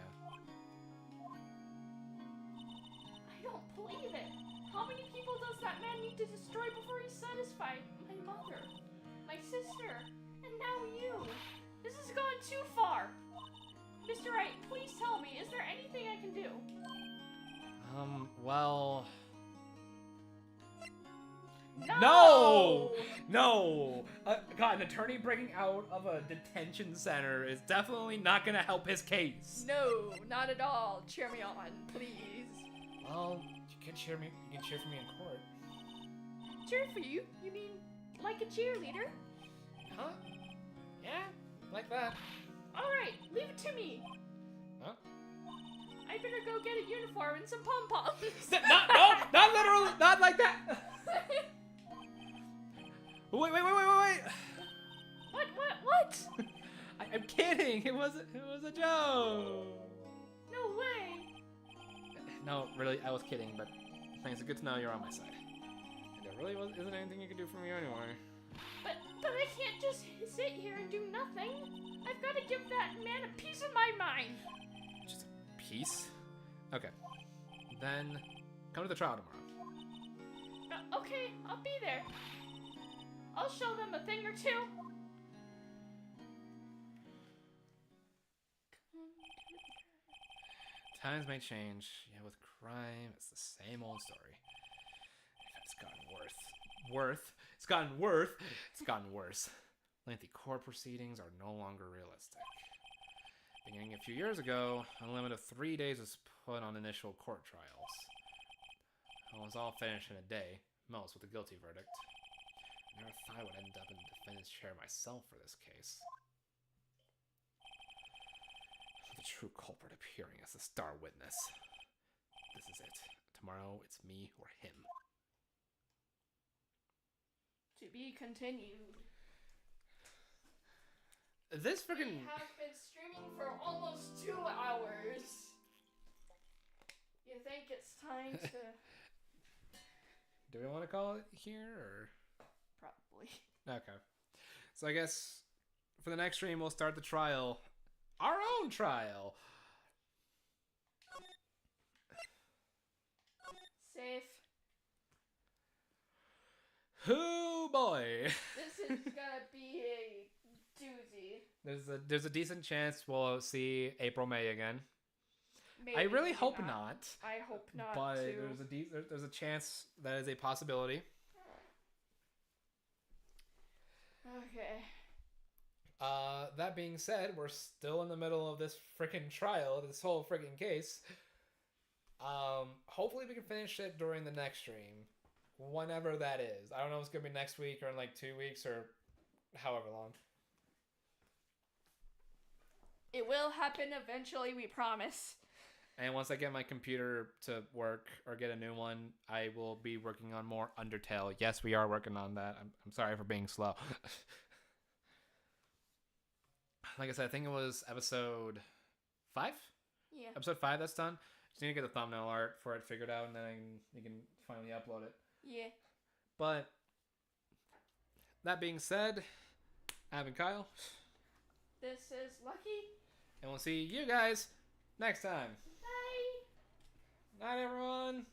I don't believe it. How many people does that man need to destroy before he's satisfied? My mother, my sister, and now you. This has gone too far. Mr. Wright, please tell me, is there anything I can do? Well... No! No! God, an attorney breaking out of a detention center is definitely not gonna help his case. No, not at all. Cheer me on, please. Well, you can cheer for me in court. Cheer for you? You mean like a cheerleader? Huh? Yeah, like that. Alright, leave it to me. Huh? I better go get a uniform and some pom-poms. Not literally, not like that. Wait. What? I'm kidding. It was a joke. No way. No, really, I was kidding, but thanks. It's good to know you're on my side. And there really isn't anything you can do for me anyway. But I can't just sit here and do nothing. I've got to give that man a piece of my mind. Just a piece? Okay. Then come to the trial tomorrow. Okay, I'll be there. I'll show them a thing or two. Times may change, yet with crime, it's the same old story. It's gotten worse. Lengthy court proceedings are no longer realistic. Beginning a few years ago, a limit of 3 days was put on initial court trials. It was all finished in a day, most with a guilty verdict. I never thought I would end up in the defendant's chair myself for this case. The true culprit appearing as the star witness. This is it. Tomorrow, it's me or him. To be continued. This freaking... We have been streaming for almost 2 hours. You think it's time to... Do we want to call it here, or...? Probably. Okay. So I guess for the next stream, we'll start the trial. Our own trial! Safe. Oh boy! This is gonna be a doozy. There's a decent chance we'll see April May again. Maybe, I really maybe hope not. I hope not, But too. there's a chance that is a possibility. Okay. That being said, we're still in the middle of this freaking trial, this whole freaking case. Hopefully we can finish it during the next stream. Whenever that is. I don't know if it's gonna be next week or in like 2 weeks or however long. It will happen eventually, we promise. And once I get my computer to work or get a new one, I will be working on more Undertale. Yes, we are working on that. I'm sorry for being slow. Like I said, I think it was episode 5? Yeah. Episode 5 that's done. Just need to get the thumbnail art for it figured out, and then you can finally upload it. Yeah. But that being said, I've been Kyle. This is Lucky. And we'll see you guys next time. Bye. Night, everyone.